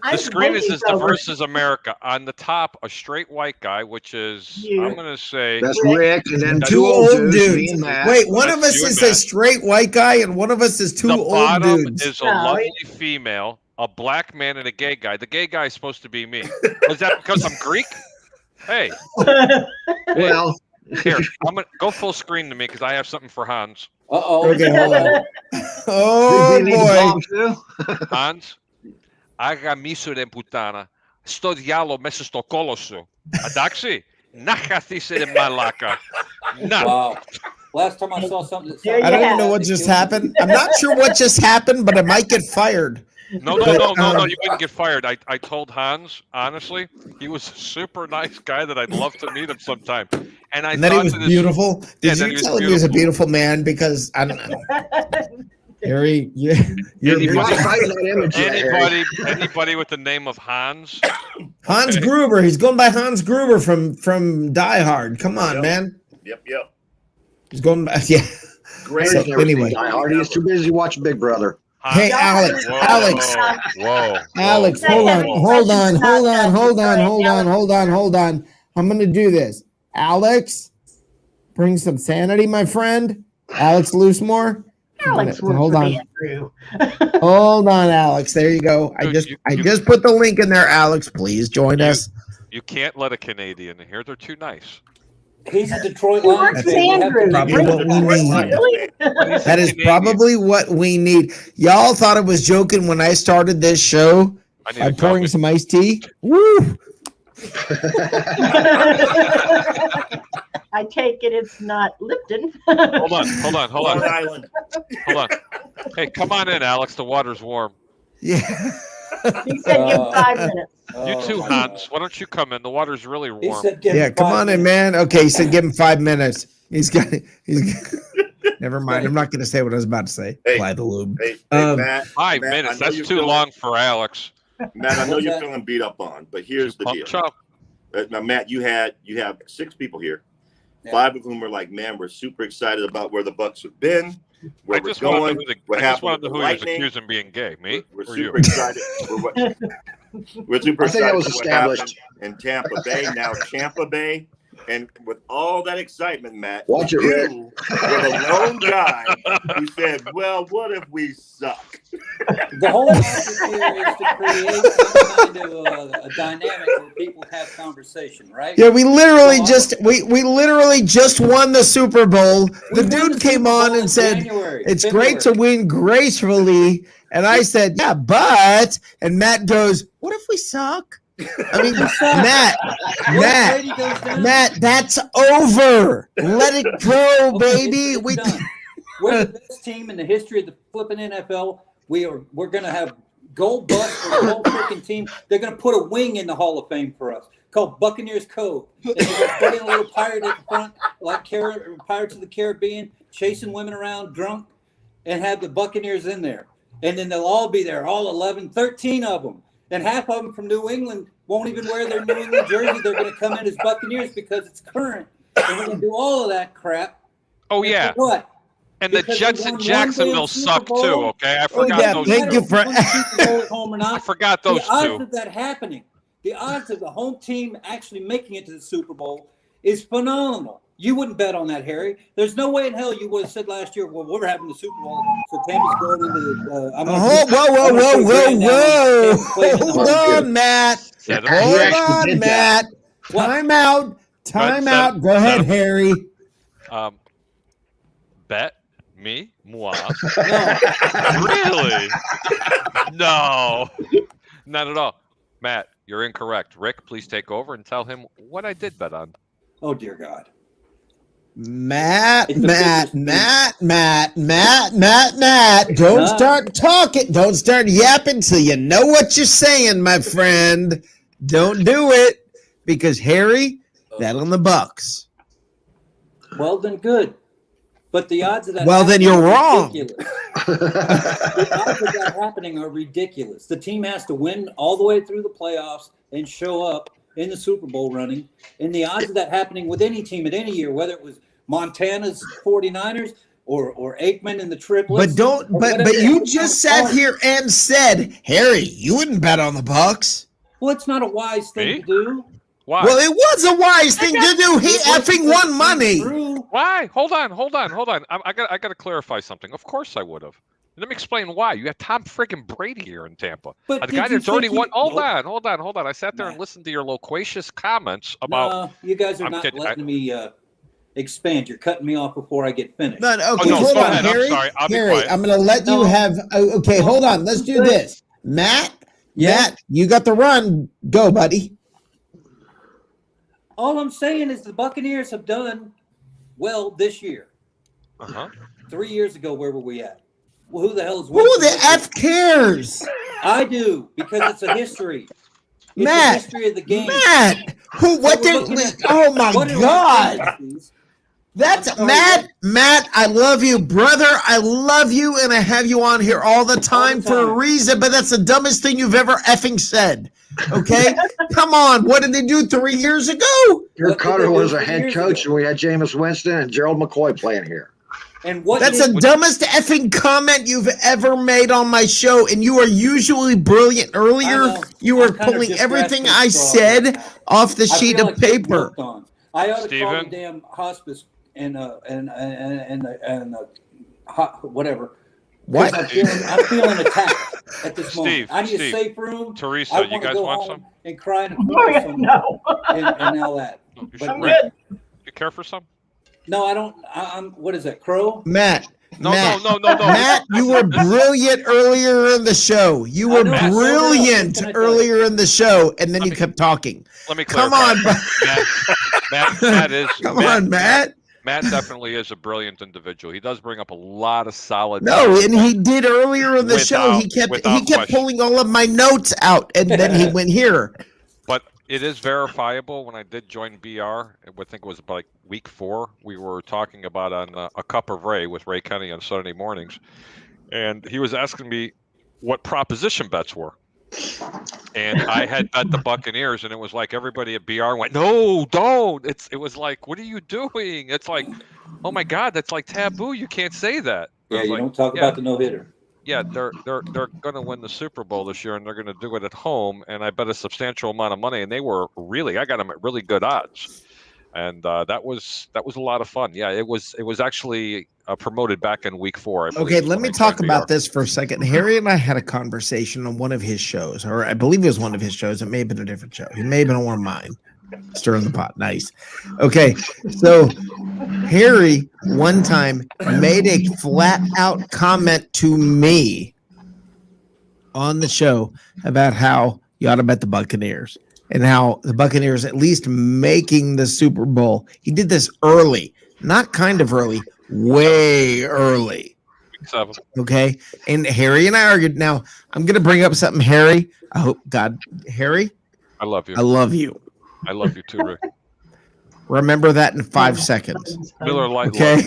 The screen is as diverse as America. On the top, a straight white guy, which is, You. I'm going to say, That's Rick, and then 2 2 old me dudes. and Matt. Wait, one of That's us you is and a Matt. straight white guy and one of us is 2 the old bottom dudes. is a No, lovely female, a black man, and a gay guy. The gay guy is supposed to be me. Is that because I'm Greek? Hey, Well, here, I'm gonna go full screen to me because I have something for Hans. Uh-oh. Okay, hold on. Oh do you need to boy. talk too? Hans, aga miso de putana. Στο διάλο μέσα στο κόλο σου. Εντάξει, να χαθείς ρε μαλάκα. Να. Wow. Last time I saw something that There sounded I don't you even know have what it. just happened. I'm not sure what just happened, but I might get fired. No, you wouldn't get fired. I told Hans, honestly, he was a super nice guy that I'd love to meet him sometime. And I And then he thought was to this- beautiful. Yeah, Did then you he was tell him he was a beautiful. beautiful man? Because I don't know. Harry, you're You're not Anybody- fighting that image yet, Harry. Anybody with the name of Hans? Hans Gruber. He's going by Hans Gruber from Die Hard. Come on, Yep. man. Yep. He's going by, yeah. Great. So, Harry's never anyway. seen Die Hard. He's too busy watching Big Brother. Hey, Alex, Whoa. Alex, Whoa. Alex, hold on. I'm going to do this. Alex, bring some sanity, my friend. Alex Loosemore. Alex works Hold for on. Andrew. Hold on, Alex. There you go. I just put the link in there, Alex. Please join us. You can't let a Canadian in here. They're too nice. He's a Detroit He Lions works for fan. We have to Andrew. Probably give him what the we Detroit need. Lions Really? fan. That is probably what we need. Y'all thought I was joking when I started this show I need by a pouring copy. some iced tea. Woo! I take it it's not Lipton. Hold on. Long Island. Hold on. Hey, come on in, Alex. The water's warm. Yeah. He said give 5 minutes. You too, my Hans. God. Why don't you come in? The water's really He warm. said, give Yeah, him come 5 on in, minutes. man. Okay, he said give him 5 minutes. Never mind. I'm not going to say what I was about to say. Hey, Apply the lube. Hey, Matt, 5 Matt, minutes. I know That's you're too feeling- long for Alex. Matt, I know What's you're that? feeling beat up on, but here's the Pump deal. chop. Now, Matt, you have 6 people here. Yeah. 5 of whom were like, man, we're super excited about where the Bucs have been, where I we're just want going, to what know happened with the who is Lightning. accusing being gay. Me We're or you? super excited. We're super I think excited that was for what happened established. in Tampa Bay, now Tampa Bay. And with all that excitement, Matt, Watch it, you Rick. were the lone guy who said, well, what if we suck? The whole object here is to create some kind of a dynamic where people have conversation, right? yeah, we literally just won the Super Bowl. We The won dude the came Super on Bowl and in said, January, it's February. great to win gracefully. And I said, yeah, but, and Matt goes, what if we suck? I mean, What if Brady goes down? Matt, that's over. Let it go, Okay, baby. it's done. We're the best team in the history of the flipping NFL. We're going to have gold bust for the whole freaking team. They're going to put a wing in the Hall of Fame for us called Buccaneers Cove. And they're going to put in a little pirate at the front, like Pirates of the Caribbean, chasing women around drunk, and have the Buccaneers in there. And then they'll all be there, all 11, 13 of them. And half of them from New England won't even wear their New England jersey. They're going to come in as Buccaneers because it's current. And we're going to do all of that crap. Oh, And yeah. for what? And the Because Jets we in won one Jacksonville damn Super suck Bowl. too, okay? I It forgot yeah, those thank two. you for- Won the Super Bowl at home or not. I forgot those The odds two. of that happening, the odds of the home team actually making it to the Super Bowl is phenomenal. You wouldn't bet on that, Harry. There's no way in hell you would have said last year, well, we're having the Super Bowl, so Tampa's going into the I'm Whoa. Hold on, Matt. Set 'em He Hold straight. actually on, did Matt. What? Time out. Go ahead, Harry. Bet me, moi. No. Really? No, not at all. Matt, you're incorrect. Rick, please take over and tell him what I did bet on. Oh, dear God. Matt. It's the Don't Huh? start talking. Don't start yapping till you know what you're saying, my friend. Don't do it because Harry, bet on the Bucs. Well, then good. But the odds of that Well, then happening you're are wrong. ridiculous. The odds of that happening are ridiculous. The team has to win all the way through the playoffs and show up in the Super Bowl running. And the odds of that happening with any team at any year, whether it was Montana's 49ers or Aikman in the triplets. But you just sat here and said, Harry, you wouldn't bet on the Bucs. Well, it's not a wise thing Me? to do. Why? Well, it was a wise thing to do. He It wasn't effing won money. true. Why? Hold on. I got to clarify something. Of course I would have. Let me explain why. You have Tom friggin' Brady here in Tampa. But The did guy you that's already think won. Hold Nope. on. I sat there and Matt. listened to your loquacious comments about. No, you guys are I'm not kidding. letting me expand. You're cutting me off before I get finished. No, okay, Oh, no, hold go on, ahead. I'm Harry. sorry. I'll be Harry, quiet. I'm going to let you No. have. Okay, No. hold on. Let's do Good. this. Matt, Yeah. you got the run. Go, buddy. All I'm saying is the Buccaneers have done well this year. Uh-huh. 3 years ago, where were we at? Well, who the hell is Who Winston the Mitchell? F cares? I do, because it's a history. It's Matt, a history of the game. Matt, So what we're did, looking at oh my what are our God. tendencies? That's I'm sorry, Matt, I love you, brother. I love you, and I have you on here all the time for a time. reason, but that's the dumbest thing you've ever effing said. Okay? Come on. What did they do 3 years ago? Your What did Cutter they do was a 3 head years coach, ago? and we had Jameis Winston and Gerald McCoy playing here. And what That's the dumbest effing comment you've ever made on my show, and you are usually brilliant. Earlier, you were pulling everything I said off the sheet of paper. I ought to Steven? call the damn hospice and whatever. What? I'm feeling attacked at this moment. I need a Steve, safe room. Teresa, I you guys go want home some? and cry and No. and all that. You But I'm good. You care for some? no, I don't. I'm. What is that? Crow? Matt. No. Matt, you were brilliant earlier in the show. You were brilliant earlier in the show, and then you kept talking. Let me Come clarify. on, Matt is. come on, Matt. Matt definitely is a brilliant individual. He does bring up a lot of solid. No, and he did earlier in the show. He kept question. pulling all of my notes out, and then he went here. But it is verifiable. When I did join BR, I think it was about like week 4, we were talking about on A Cup of Ray with Ray Kenny on Sunday mornings, and he was asking me what proposition bets were. And I had bet the Buccaneers, and it was like everybody at BR went, "No, don't!" It was like, "What are you doing?" It's like, "Oh my God, that's like taboo. You can't say that." Yeah, you don't talk about the no-hitter. Yeah, they're going to win the Super Bowl this year, and they're going to do it at home. And I bet a substantial amount of money, and I got them at really good odds, and that was a lot of fun. Yeah, it was actually promoted back in week 4. Okay, let me talk about this for a second. Harry and I had a conversation on one of his shows, or I believe it was one of his shows. It may have been a different show. He may have been on one of mine. Stirring the pot. Nice. Okay, so Harry one time made a flat out comment to me on the show about how you ought to bet the Buccaneers and how the Buccaneers at least making the Super Bowl. He did this early, not kind of early, way early. Okay, and Harry and I argued. Now I'm going to bring up something, Harry. I hope God, Harry, I love you. I love you. I love you too, Rick. Remember that in 5 seconds. Miller Lite. Okay.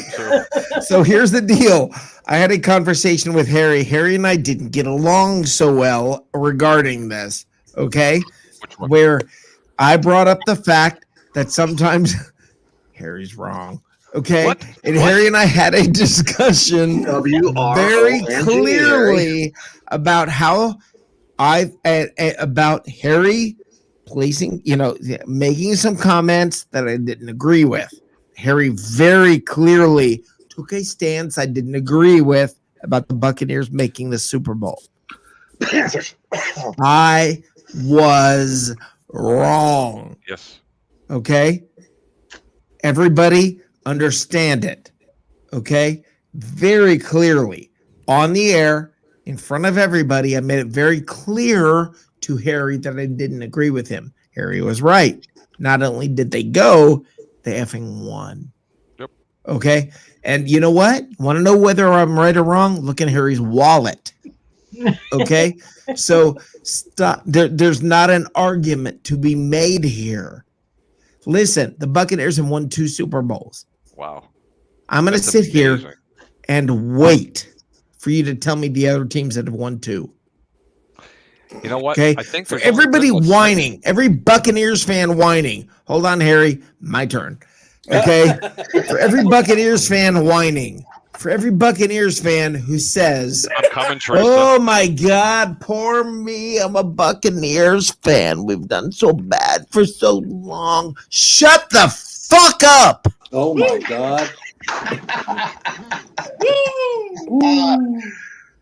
So here's the deal. I had a conversation with Harry. Harry and I didn't get along so well regarding this. Okay. Where I brought up the fact that sometimes Harry's wrong. Okay. What? And Harry and I had a discussion very clearly about how about Harry placing, making some comments that I didn't agree with. Harry very clearly took a stance I didn't agree with about the Buccaneers making the Super Bowl. I was wrong. Yes. Okay. Everybody understand it. Okay. Very clearly on the air in front of everybody. I made it very clear to Harry that I didn't agree with him. Harry was right. Not only did they go, they effing won. Yep. Okay. And you know what? Want to know whether I'm right or wrong? Look at Harry's wallet. Okay. So stop. There's not an argument to be made here. Listen, the Buccaneers have won 2 Super Bowls. Wow. I'm going to sit here and wait for you to tell me the other teams that have won 2. You know what? Okay. I think for everybody whining, every Buccaneers fan whining. Hold on, Harry. My turn. Okay. For every Buccaneers fan whining, for every Buccaneers fan who says, I'm coming, Teresa. "Oh my God, poor me. I'm a Buccaneers fan. We've done so bad for so long." Shut the fuck up. Oh my God.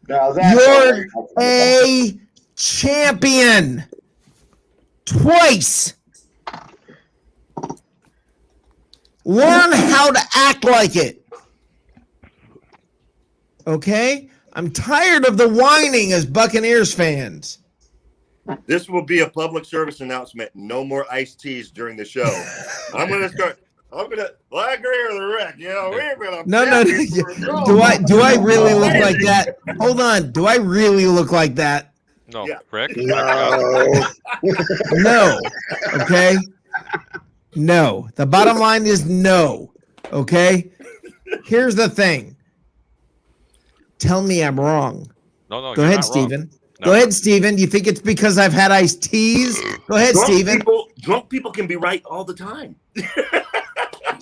You're a champion twice. Learn how to act like it. Okay? I'm tired of the whining as Buccaneers fans. This will be a public service announcement. No more iced teas during the show. I agree with Rick. We're gonna No. Do I really look like that? Hold on. Do I really look like that? No, Yeah. Rick. No. Okay. No. The bottom line is no. Okay. Here's the thing. Tell me I'm wrong. No. Go ahead, Steven. No. Go ahead, Steven. You think it's because I've had iced teas? Go ahead, Steven. Drunk people can be right all the time.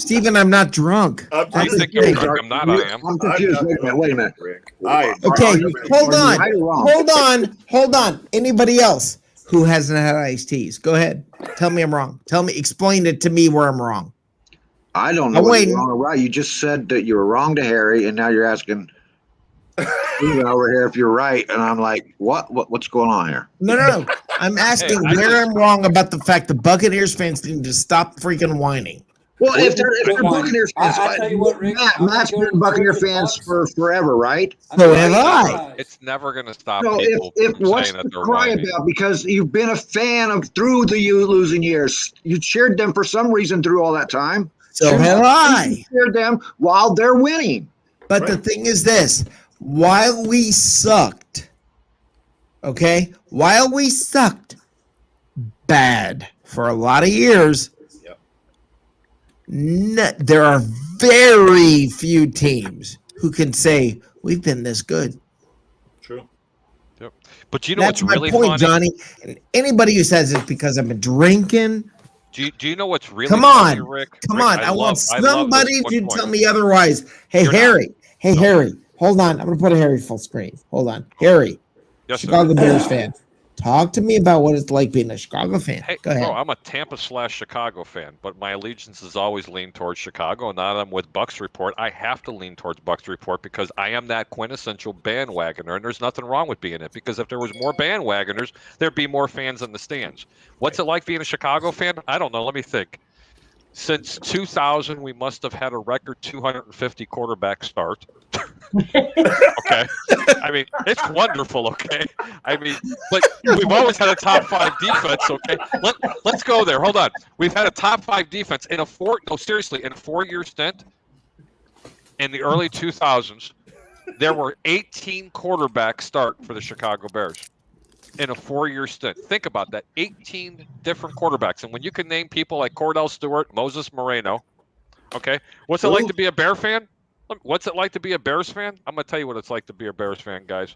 Steven, I'm not drunk. I'm I That's the think you're thing. drunk. I'm not. I am. I'm confused. Wait a minute. Rick. Okay, hold Are you on. right or wrong? Hold on. Anybody else who hasn't had iced teas? Go ahead. Tell me I'm wrong. Explain it to me where I'm wrong. I don't know I'm whether waiting. you're wrong or right. You just said that you were wrong to Harry, and now you're asking Steven over here if you're right, and I'm like, what's going on here? No. I'm asking where I'm wrong about the fact the Buccaneers fans need to stop freaking whining. Well, if Quit they're whining. Buccaneers fans, I tell you what, Rick, I'm Matt's gonna go been Buccaneer to the fans Bucs. for forever, right? So have I. It's never going to stop So people if from what's saying that the they're cry whining. about? Because you've been a fan of through the losing years. You cheered them for some reason through all that time. So have I. You cheered them while they're winning. But the thing is this, while we sucked, bad for a lot of years, there are very few teams who can say we've been this good. True. Yep. But you know That's what's my really point, funny? Johnny. And anybody who says it's because I've been drinking, Do you know what's really come funny, on, Rick? come Rick, on. I want I love somebody this to one tell point. me otherwise. Hey, You're Harry. not. Harry. Hold on. I'm going to put a Harry full screen. Hold on. Harry, Yes, sir. Chicago Bears fan. Talk to me about what it's like being a Chicago fan. Hey, Go ahead. bro, I'm a Tampa/Chicago fan, but my allegiance has always leaned towards Chicago. And now that I'm with Bucs Report, I have to lean towards Bucs Report because I am that quintessential bandwagoner, and there's nothing wrong with being it. Because if there was more bandwagoners, there'd be more fans in the stands. What's it like being a Chicago fan? I don't know. Let me think. Since 2000, we must have had a record 250 quarterback start. Okay. I mean, it's wonderful, okay? I mean, but we've always had a top 5 defense, okay? Let's go there. Hold on. We've had a top 5 defense in a 4-year stint in the early 2000s. There were 18 quarterbacks start for the Chicago Bears in a 4-year stint. Think about that. 18 different quarterbacks. And when you can name people like Cordell Stewart, Moses Moreno, okay? What's it like to be a Bear fan? What's it like to be a Bears fan? I'm going to tell you what it's like to be a Bears fan, guys.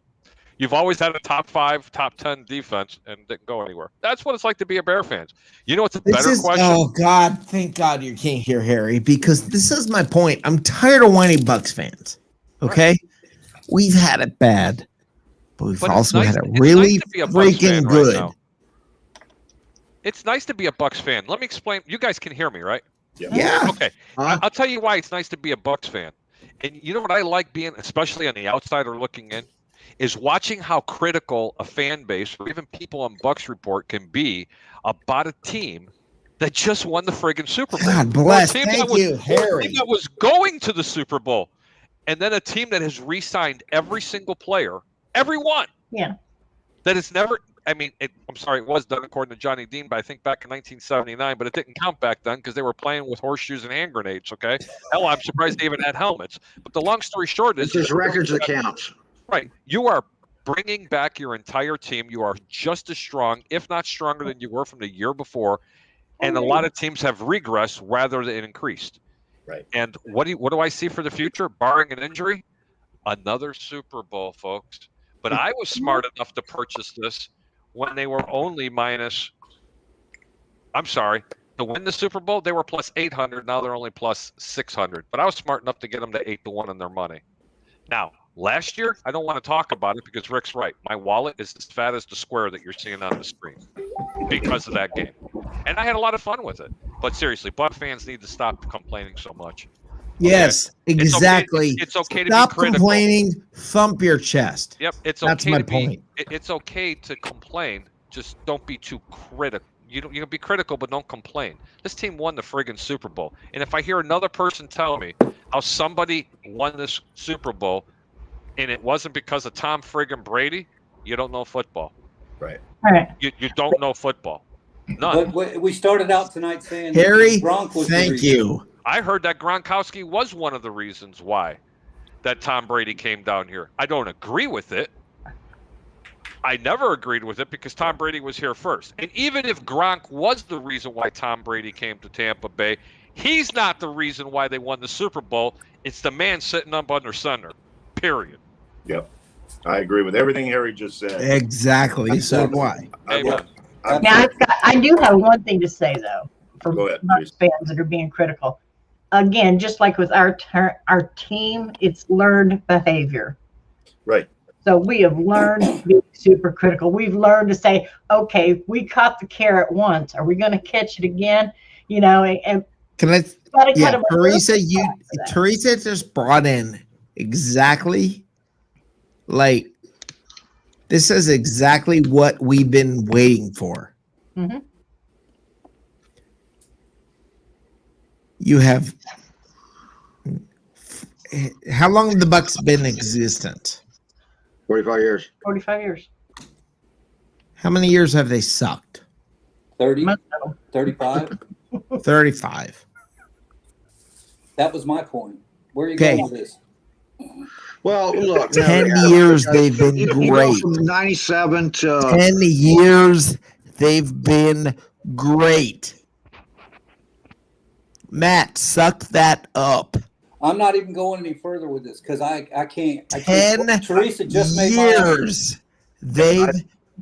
You've always had a top 5, top 10 defense and didn't go anywhere. That's what it's like to be a Bear fan. You know what's a better question? Oh, God. Thank God you can't hear Harry because this is my point. I'm tired of whiny Bucs fans, okay? Right. We've had it bad, but we've also had it really freaking good. Right, it's nice to be a Bucs fan. Let me explain. You guys can hear me, right? Yeah. Okay. I'll tell you why it's nice to be a Bucs fan. And you know what I like being, especially on the outside or looking in, is watching how critical a fan base or even people on Bucs Report can be about a team that just won the friggin' Super Bowl. God bless. Thank you, Harry. A team that was going to the Super Bowl. And then a team that has re-signed every single player, everyone. Yeah. That has never, I mean, I'm sorry, it was done according to Johnny Dean, but I think back in 1979, but it didn't count back then because they were playing with horseshoes and hand grenades, okay? Hell, I'm surprised they even had helmets. But the long story short is... There's records that counts. Right. You are bringing back your entire team. You are just as strong, if not stronger than you were from the year before. And a lot of teams have regressed rather than increased. Right. And what do I see for the future, barring an injury? Another Super Bowl, folks. But I was smart enough to purchase this when they were only minus. I'm sorry. To win the Super Bowl, they were plus 800. Now they're only plus 600. But I was smart enough to get them to 8-1 on their money. Now, last year, I don't want to talk about it because Rick's right. My wallet is as fat as the square that you're seeing on the screen because of that game. And I had a lot of fun with it. But seriously, Bucs fans need to stop complaining so much. Yes, okay? Exactly. It's okay to stop be critical. Complaining. Thump your chest. Yep, it's That's okay my to point. It's okay to complain. Just don't be too critical. You can be critical, but don't complain. This team won the friggin' Super Bowl, and if I hear another person tell me how somebody won this Super Bowl, and it wasn't because of Tom friggin' Brady, you don't know football. Right. All right. You don't know football. None. But we started out tonight saying Harry, Gronk was thank you. I heard that Gronkowski was one of the reasons why that Tom Brady came down here. I don't agree with it. I never agreed with it because Tom Brady was here first. And even if Gronk was the reason why Tom Brady came to Tampa Bay, he's not the reason why they won the Super Bowl. It's the man sitting up under center, period. Yep. I agree with everything Harry just said. Exactly. So do I. Amen. Now, I do have one thing to say, though, for Go ahead, Bucs fans that are being critical. again, just like with our team, it's learned behavior. Right. So we have learned to be super critical. We've learned to say, okay, we caught the carrot once. Are we going to catch it again? You know, and Can I? gotta Yeah, kind of Teresa, Teresa just brought in exactly like this is exactly what we've been waiting for. Mhm. You have how long have the Bucs been existent? 45 years. 45 years. How many years have they sucked? 30, Most of them. 35. 35. That was my point. Where are you Okay. going with this? Well, look, 10 years they've been you go great. from 97 to 10 years they've been great. Matt, suck that up. I'm not even going any further with this because I can't. 10 Teresa just made my argument. years they've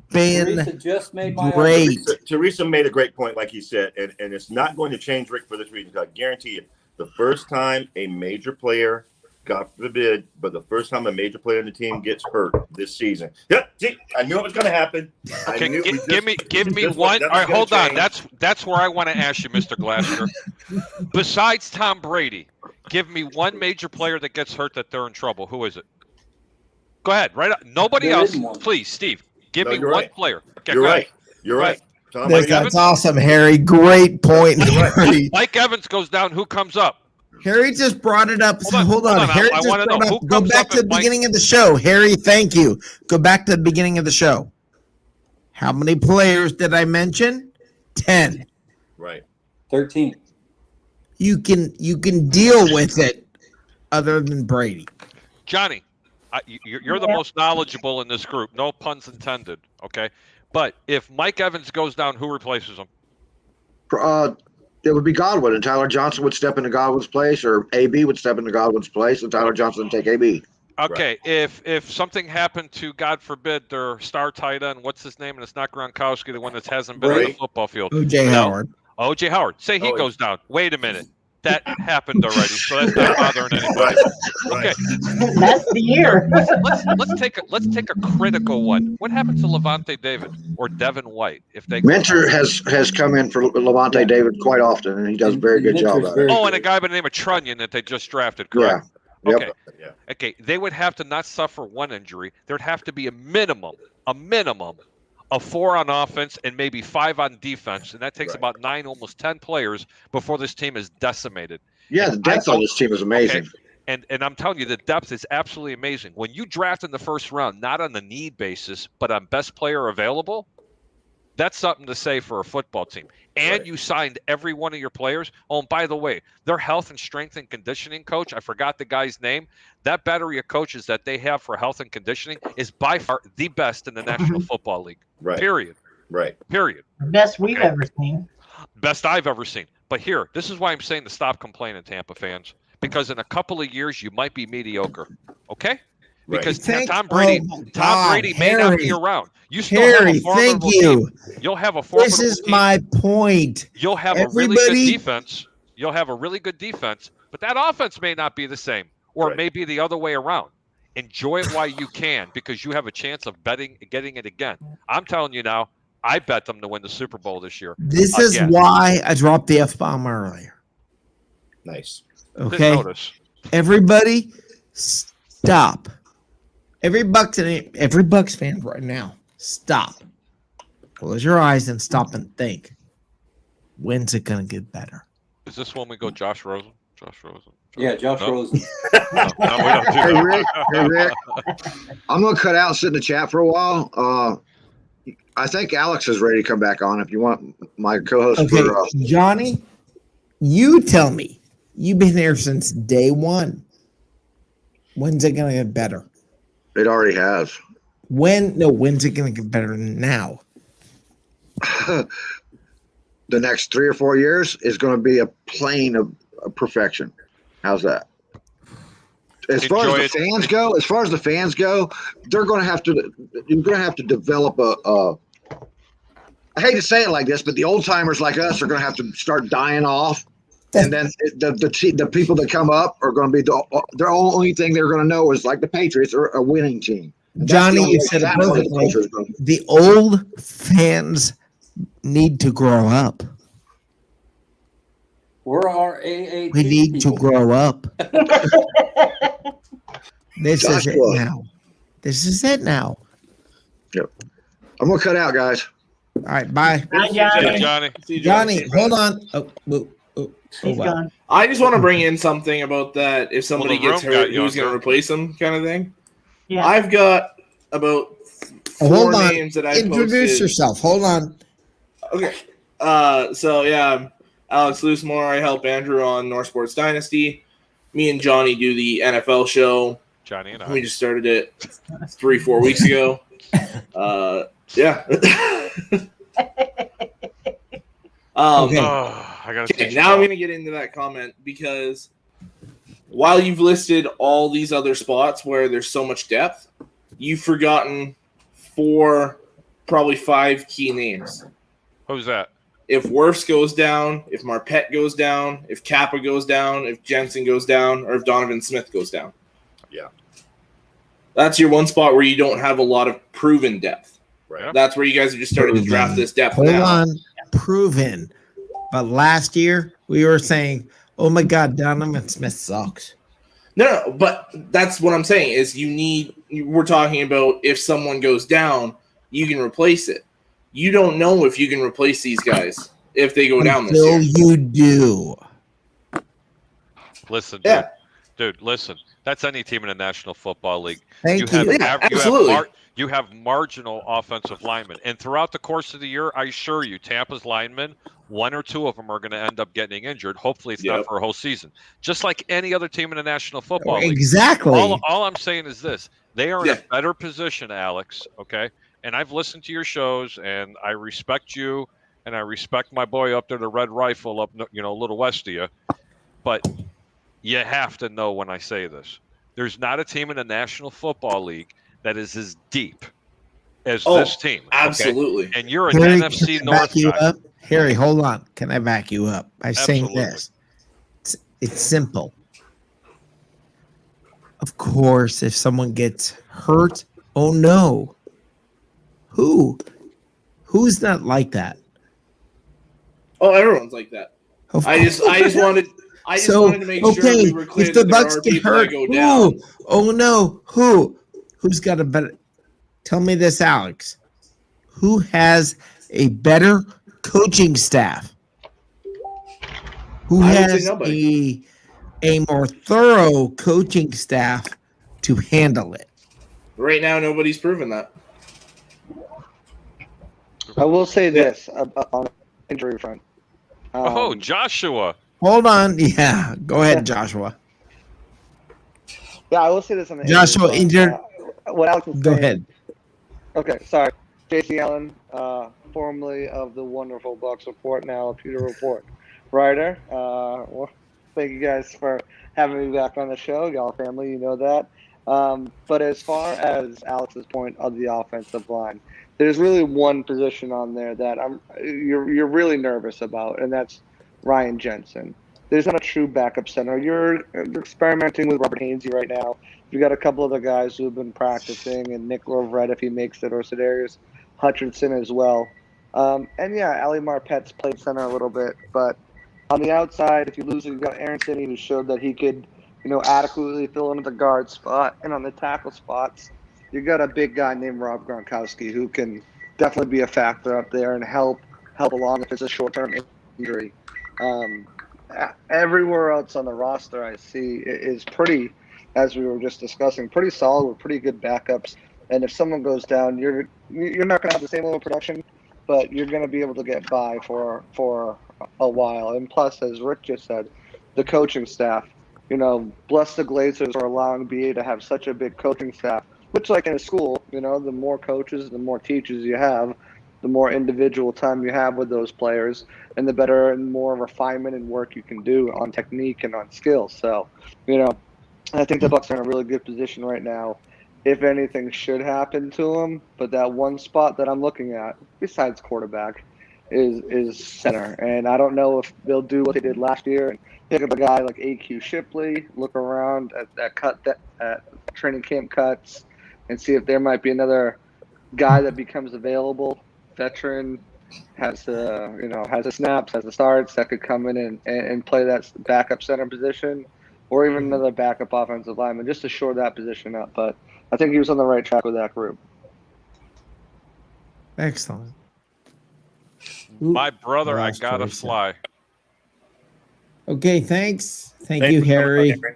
Teresa been just made my great. argument. Teresa made a great point, like he said, and it's not going to change, Rick, for this reason. I guarantee you, the first time a major player, God forbid, but the first time a major player in the team gets hurt this season. Yeah, see, I knew it was going to happen. Okay, give me one. All right, hold on. That's where I want to ask you, Mr. Glasser. Besides Tom Brady, give me one major player that gets hurt that they're in trouble. Who is it? Go ahead. Right. Nobody There else. isn't one. Please, Steve. Give me you're one right. player. Okay, You're go right. ahead. You're right. Tom That's, Brady. Evans? awesome, Harry. Great point, Harry. Mike Evans goes down. Who comes up? Harry just brought it up. Hold on. Harry I just wanna know brought who up. Go comes back up to the if Mike- beginning of the show. Harry, thank you. Go back to the beginning of the show. How many players did I mention? 10. Right. 13. You can deal with it other than Brady. Johnny, you're the most knowledgeable in this group. No puns intended. Okay. But if Mike Evans goes down, who replaces him? it would be Godwin, and Tyler Johnson would step into Godwin's place, or AB would step into Godwin's place, and Tyler Johnson would take AB. Okay, if something happened to, God forbid, their star tight end, what's his name, and it's not Gronkowski, the one that hasn't been on the football field. O.J. Howard. O.J. Howard. Say he goes down. Wait a minute. That happened already, so that's not bothering anybody. Right. Okay. That's the year. Let's take a critical one. What happened to Levante David or Devin White if they Mentor has come in for Levante David quite often, and he does a very good job at it. Oh, and a guy by the name of Trunnion that they just drafted, correct? Yeah. Okay. Okay. They would have to not suffer one injury. There'd have to be a minimum of 4 on offense and maybe 5 on defense, and that takes about 9, almost 10 players before this team is decimated. Yeah, the depth on this team is amazing. Okay. And I'm telling you, the depth is absolutely amazing. When you draft in the first round, not on the need basis, but on best player available, that's something to say for a football team. And you signed every one of your players. Oh, and by the way, their health and strength and conditioning coach, I forgot the guy's name. That battery of coaches that they have for health and conditioning is by far the best in the National Football League. Right. Period. Right. Period. Best we've ever seen. Best I've ever seen. But here, this is why I'm saying to stop complaining, Tampa fans, because in a couple of years you might be mediocre. Okay? Because Tom Brady may not be around. You still have a formidable team. You'll have a formidable This is team. my point. You'll have a really good defense. You'll have a really good defense, but that offense may not be the same, or it may be the other way around. Enjoy it while you can, because you have a chance of getting it again. I'm telling you now, I bet them to win the Super Bowl this year. This is why I dropped the F-bomb earlier. Nice. Okay. Everybody, stop. Every Bucs fan right now, stop. Close your eyes and stop and think. When's it gonna get better? Is this when we go Josh Rosen? Yeah, Josh Rosen. No, we don't do Hey, Rick, I'm going to cut out and sit in the chat for a while. I think Alex is ready to come back on if you want my co-host. Okay, Johnny, you tell me. You've been here since day one. When's it going to get better? It already has. When's it going to get better now? The next 3 or 4 years is going to be a plane of perfection. How's that? As far as the fans go, they're going to have to. You're going to have to develop a. I hate to say it like this, but the old timers like us are going to have to start dying off, And then the people that come up are going to be the only thing they're going to know is like the Patriots are a winning team. And Johnny, you said it perfectly. The old fans need to grow up. We're our AAT We need people. to grow up. This is it now. This is it now. Yep. I'm going to cut out, guys. All right, bye. Bye, See Johnny. you, Johnny. See you, Johnny, hold on. He's gone. I just want to bring in something about that. If somebody Well, the gets room hurt, got who's going to younger. replace them, kind of thing. Yeah. I've got about four Hold on. names that I Introduce posted. yourself. Hold on. Okay. So yeah, I'm Alex Loosemore. I help Andrew on North Sports Dynasty. Me and Johnny do the NFL show. Johnny and We I. just started it 3-4 weeks ago. Yeah. Okay. I gotta Okay, teach now I'm you. going to get into that comment because while you've listed all these other spots where there's so much depth, you've forgotten 4, probably 5 key names. Who's that? If Wirfs goes down, if Marpet goes down, if Kappa goes down, if Jensen goes down, or if Donovan Smith goes down. Yeah. That's your one spot where you don't have a lot of proven depth. Right. That's where you guys have just started to draft this depth Hold now. on. Proven. But last year, we were saying, oh my God, Donovan Smith sucks. No, but that's what I'm saying is we're talking about if someone goes down, you can replace it. You don't know if you can replace these guys if they go down this Until year. you do. Listen, Yeah. dude, listen. That's any team in the National Football League. Thank you. Yeah, absolutely. You have marginal offensive linemen. And throughout the course of the year, I assure you, Tampa's linemen, 1 or 2 of them are going to end up getting injured. Hopefully it's not for a whole season. Just like any other team in the National Football League. Exactly. All I'm saying is this. They are in a better position, Alex, okay? And I've listened to your shows, and I respect you, and I respect my boy up there, the Red Rifle, up a little west of you. But you have to know when I say this. There's not a team in the National Football League that is as deep as this team. Okay? Absolutely. And you're an Harry, NFC can I back North you guy. up? Harry, hold on. Can I back you up by saying Absolutely. this? It's simple. Of course, if someone gets hurt, oh no. Who's not like that? Oh, everyone's like that. I just wanted to make sure we were clear if the that there Bucs are get people hurt, that go down. oh no, who's got a better? Tell me this, Alex. Who has a better coaching staff? Who I would say has nobody. a more thorough coaching staff to handle it? Right now, nobody's proven that. I will say this on the injury front. Joshua. Hold on. Yeah, go ahead, Joshua. Yeah, I will say this on the Joshua injury front. What Alex was Go saying. ahead. Okay, sorry. J.C. Allen, formerly of the wonderful Bucs Report, now a Pewter Report writer. Well, thank you guys for having me back on the show. Y'all family, you know that. But as far as Alex's point of the offensive line, there's really one position on there that you're really nervous about, and that's Ryan Jensen. There's not a true backup center. You're experimenting with Robert Hainsey right now. You got a couple other guys who have been practicing, and Nick Lovret if he makes it, or Sedarius Hutchinson as well. And yeah, Ali Marpet's played center a little bit, but on the outside, if you lose it, you've got Aaron Stinnie who showed that he could, adequately fill into the guard spot, and on the tackle spots, you got a big guy named Rob Gronkowski who can definitely be a factor up there and help along if it's a short-term injury. Everywhere else on the roster I see is pretty, as we were just discussing, pretty solid with pretty good backups. And if someone goes down, you're not going to have the same level of production, but you're going to be able to get by for a while. And plus, as Rick just said, the coaching staff. Bless the Glazers for allowing BA to have such a big coaching staff. Which, like in a school, the more coaches, the more teachers you have, the more individual time you have with those players, and the better and more refinement and work you can do on technique and on skills. So, I think the Bucs are in a really good position right now. If anything should happen to them, but that one spot that I'm looking at, besides quarterback, is center. And I don't know if they'll do what they did last year and pick up a guy like AQ Shipley, look around at training camp cuts, and see if there might be another guy that becomes available, veteran, has the snaps, has the starts, that could come in and play that backup center position, or even another backup offensive lineman just to shore that position up. But I think he was on the right track with that group. Excellent. My brother, I Last gotta choice. fly. Okay, thanks. Thank Thanks you, for coming on, Harry. Henry.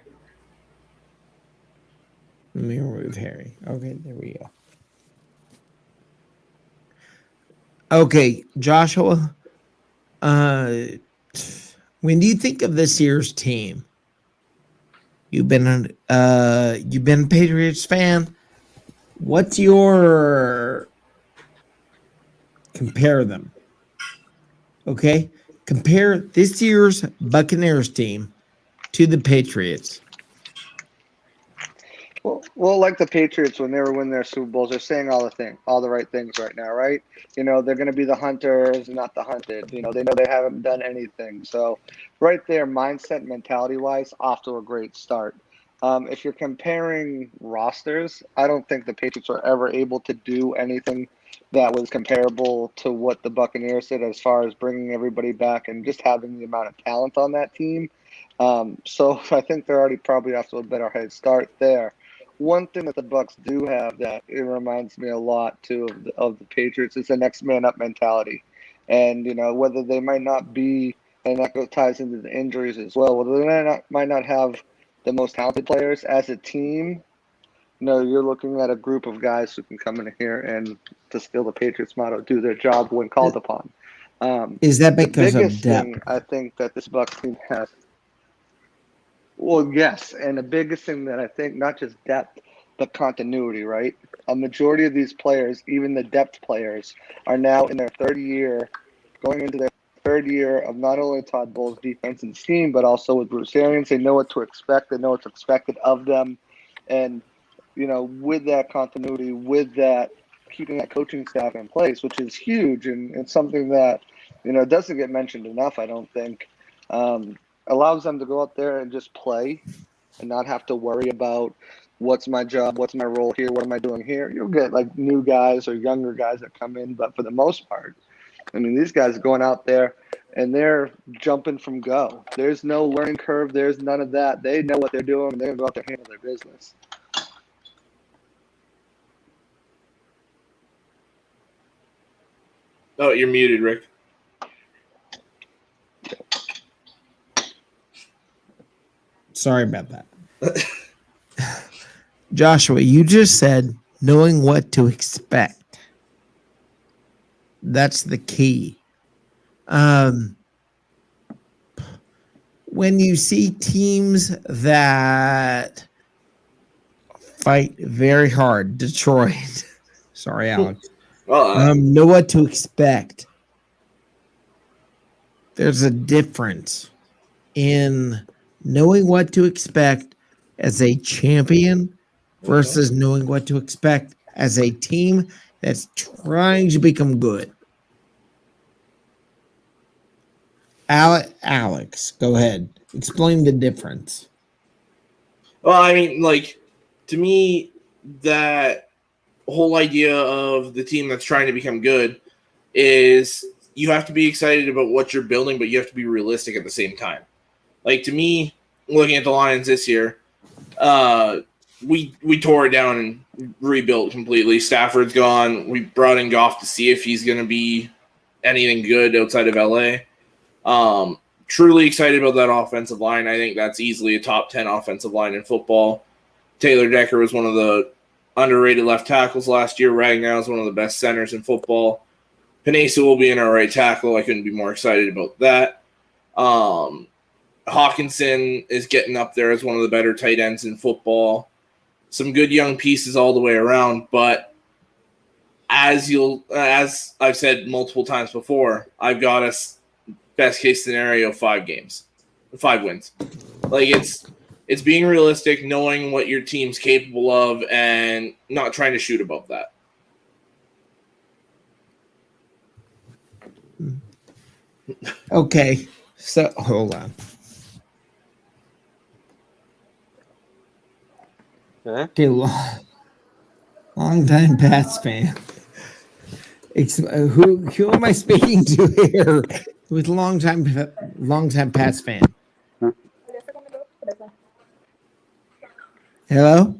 Let me remove Harry. Okay, there we go. Okay, Joshua. When you think of this year's team, you've been a Patriots fan. What's your compare them? Okay, compare this year's Buccaneers team to the Patriots. Well, like the Patriots when they were winning their Super Bowls, they're saying all the right things right now, right? They're going to be the hunters, not the hunted. They know they haven't done anything. So, right there, mindset, mentality-wise, off to a great start. If you're comparing rosters, I don't think the Patriots were ever able to do anything that was comparable to what the Buccaneers did as far as bringing everybody back and just having the amount of talent on that team. So I think they're already probably off to a better head start there. One thing that the Bucs do have that it reminds me a lot too of the Patriots is the next man up mentality, and whether they might not be, and that ties into the injuries as well. Whether they might not have the most talented players as a team, you're looking at a group of guys who can come in here and, to steal the Patriots motto, do their job when called upon. Is that The because of biggest depth? thing I think that this Bucs team has. Well, yes, and the biggest thing that I think, not just depth, but continuity, right? A majority of these players, even the depth players, are now in their third year, going into their third year of not only Todd Bowles' defense and scheme, but also with Bruce Arians. They know what to expect. They know what's expected of them. And, with that continuity, with that, keeping that coaching staff in place, which is huge and something that, doesn't get mentioned enough, I don't think. Allows them to go out there and just play and not have to worry about what's my job, what's my role here, what am I doing here. You'll get like new guys or younger guys that come in, but for the most part, these guys are going out there and they're jumping from go. There's no learning curve. There's none of that. They know what they're doing and they're going to go out there and handle their business. Oh, you're muted, Rick. Sorry about that. Joshua, you just said knowing what to expect. That's the key. When you see teams that fight very hard, Detroit, sorry, Alex, know what to expect. There's a difference in knowing what to expect as a champion versus knowing what to expect as a team that's trying to become good. Alex, go ahead. Explain the difference. Well, to me, that whole idea of the team that's trying to become good is you have to be excited about what you're building, but you have to be realistic at the same time. Like, to me, looking at the Lions this year, we tore it down and rebuilt completely. Stafford's gone. We brought in Goff to see if he's going to be anything good outside of LA. Truly excited about that offensive line. I think that's easily a top 10 offensive line in football. Taylor Decker was one of the underrated left tackles last year. Ragnow is one of the best centers in football. Penesa will be in our right tackle. I couldn't be more excited about that. Hawkinson is getting up there as one of the better tight ends in football. Some good young pieces all the way around, but as I've said multiple times before, I've got us best case scenario 5 wins. Like, it's being realistic, knowing what your team's capable of, and not trying to shoot above that. Okay, so hold on. Okay, long time Pats fan. Who am I speaking to here? Who's long time Pats fan? Hello?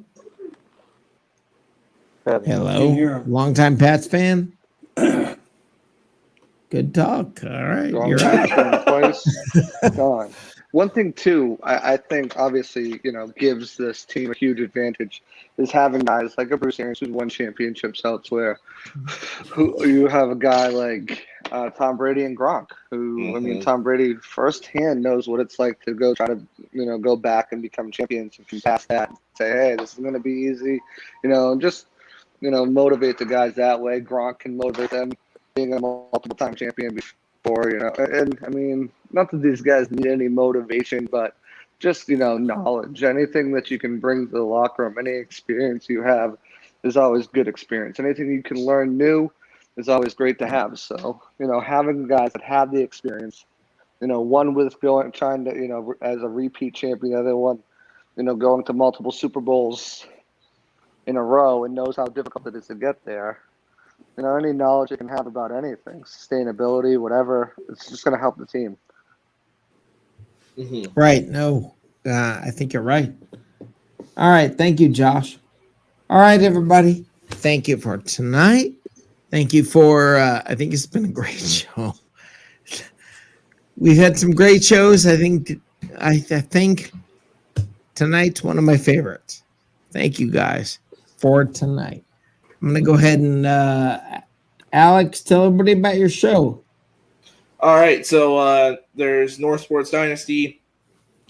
Hello? Long time Pats fan? Good talk. All right. Wrong You're Pats up. fan twice. Gone. One thing too, I think obviously, gives this team a huge advantage is having guys like a Bruce Arians who's won championships elsewhere. Who you have a guy like Tom Brady and Gronk, who I mean, Tom Brady firsthand knows what it's like to go try to go back and become champions and can pass that and say, hey, this is going to be easy, and just motivate the guys that way. Gronk can motivate them, being a multiple time champion before, and I mean, not that these guys need any motivation, but just knowledge. Anything that you can bring to the locker room, any experience you have, is always good experience. Anything you can learn new is always great to have. So, having guys that have the experience, one with trying to, as a repeat champion, the other one, going to multiple Super Bowls in a row and knows how difficult it is to get there. Any knowledge you can have about anything, sustainability, whatever, it's just going to help the team. Right. No, I think you're right. All right. Thank you, Josh. All right, everybody. Thank you for tonight. Thank you for, I think it's been a great show. We've had some great shows. I think tonight's one of my favorites. Thank you guys for tonight. I'm going to go ahead and, Alex, tell everybody about your show. All right. So there's North Sports Dynasty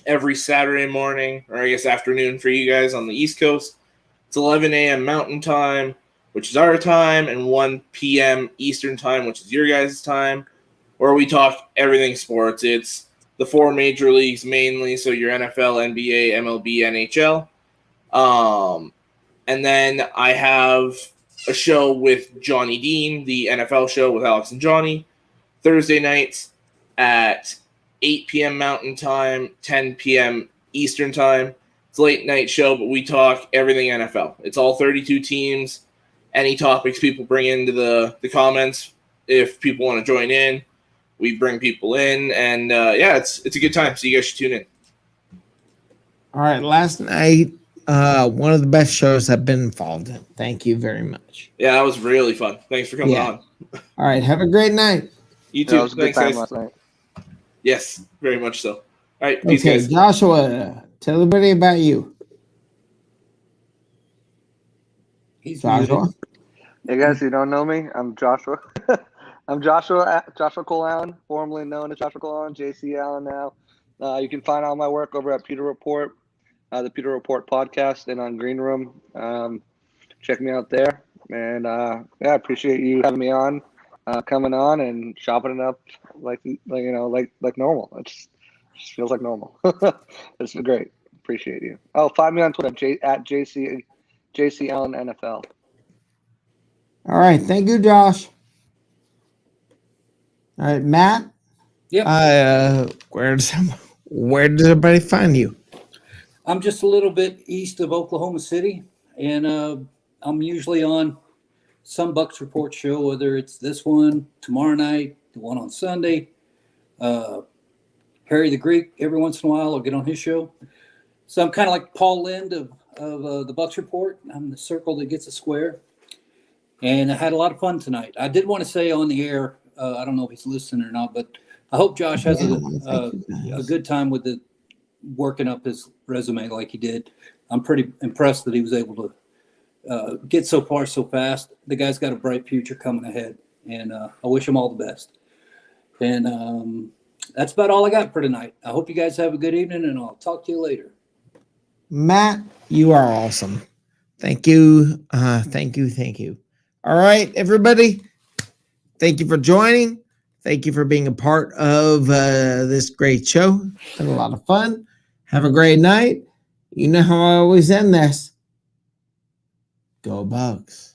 every Saturday morning, or I guess afternoon for you guys on the East Coast. It's 11 a.m. Mountain Time, which is our time, and 1 p.m. Eastern Time, which is your guys' time, where we talk everything sports. It's the 4 major leagues mainly, so your NFL, NBA, MLB, NHL. And then I have a show with Johnny Dean, the NFL show with Alex and Johnny, Thursday nights at 8 p.m. Mountain Time, 10 p.m. Eastern Time. It's a late night show, but we talk everything NFL. It's all 32 teams. Any topics people bring into the comments, if people want to join in, we bring people in. And, it's a good time, so you guys should tune in. All right. Last night, one of the best shows I've been involved in. Thank you very much. Yeah, that was really fun. Thanks for coming on. All right. Have a great night. You too. That was a good Thanks, time guys. last night. Yes, very much so. All right, peace, Okay, guys. Joshua, tell everybody about you. He's Joshua. muted. Hey guys, you don't know me? I'm Joshua. I'm Joshua Cole Allen, formerly known as Joshua Cole Allen, JC Allen now. You can find all my work over at Pewter Report, the Pewter Report podcast, and on Green Room. Check me out there. And I appreciate you having me on, coming on and chopping it up like normal. It just feels like normal. It's been great. Appreciate you. Oh, find me on Twitter at JC Allen NFL. All right. Thank you, Josh. All right, Matt. Yeah. Where does everybody find you? I'm just a little bit east of Oklahoma City, and I'm usually on some Bucs Report show, whether it's this one tomorrow night, the one on Sunday. Harry the Greek, every once in a while, I'll get on his show. So I'm kind of like Paul Lind of the Bucs Report. I'm the circle that gets a square. And I had a lot of fun tonight. I did want to say on the air, I don't know if he's listening or not, but I hope Josh has a good time with working up his resume like he did. I'm pretty impressed that he was able to get so far so fast. The guy's got a bright future coming ahead, and I wish him all the best. And that's about all I got for tonight. I hope you guys have a good evening, and I'll talk to you later. Matt, you are awesome. Thank you. Thank you. All right, everybody. Thank you for joining. Thank you for being a part of this great show. It's been a lot of fun. Have a great night. You know how I always end this. Go Bucs.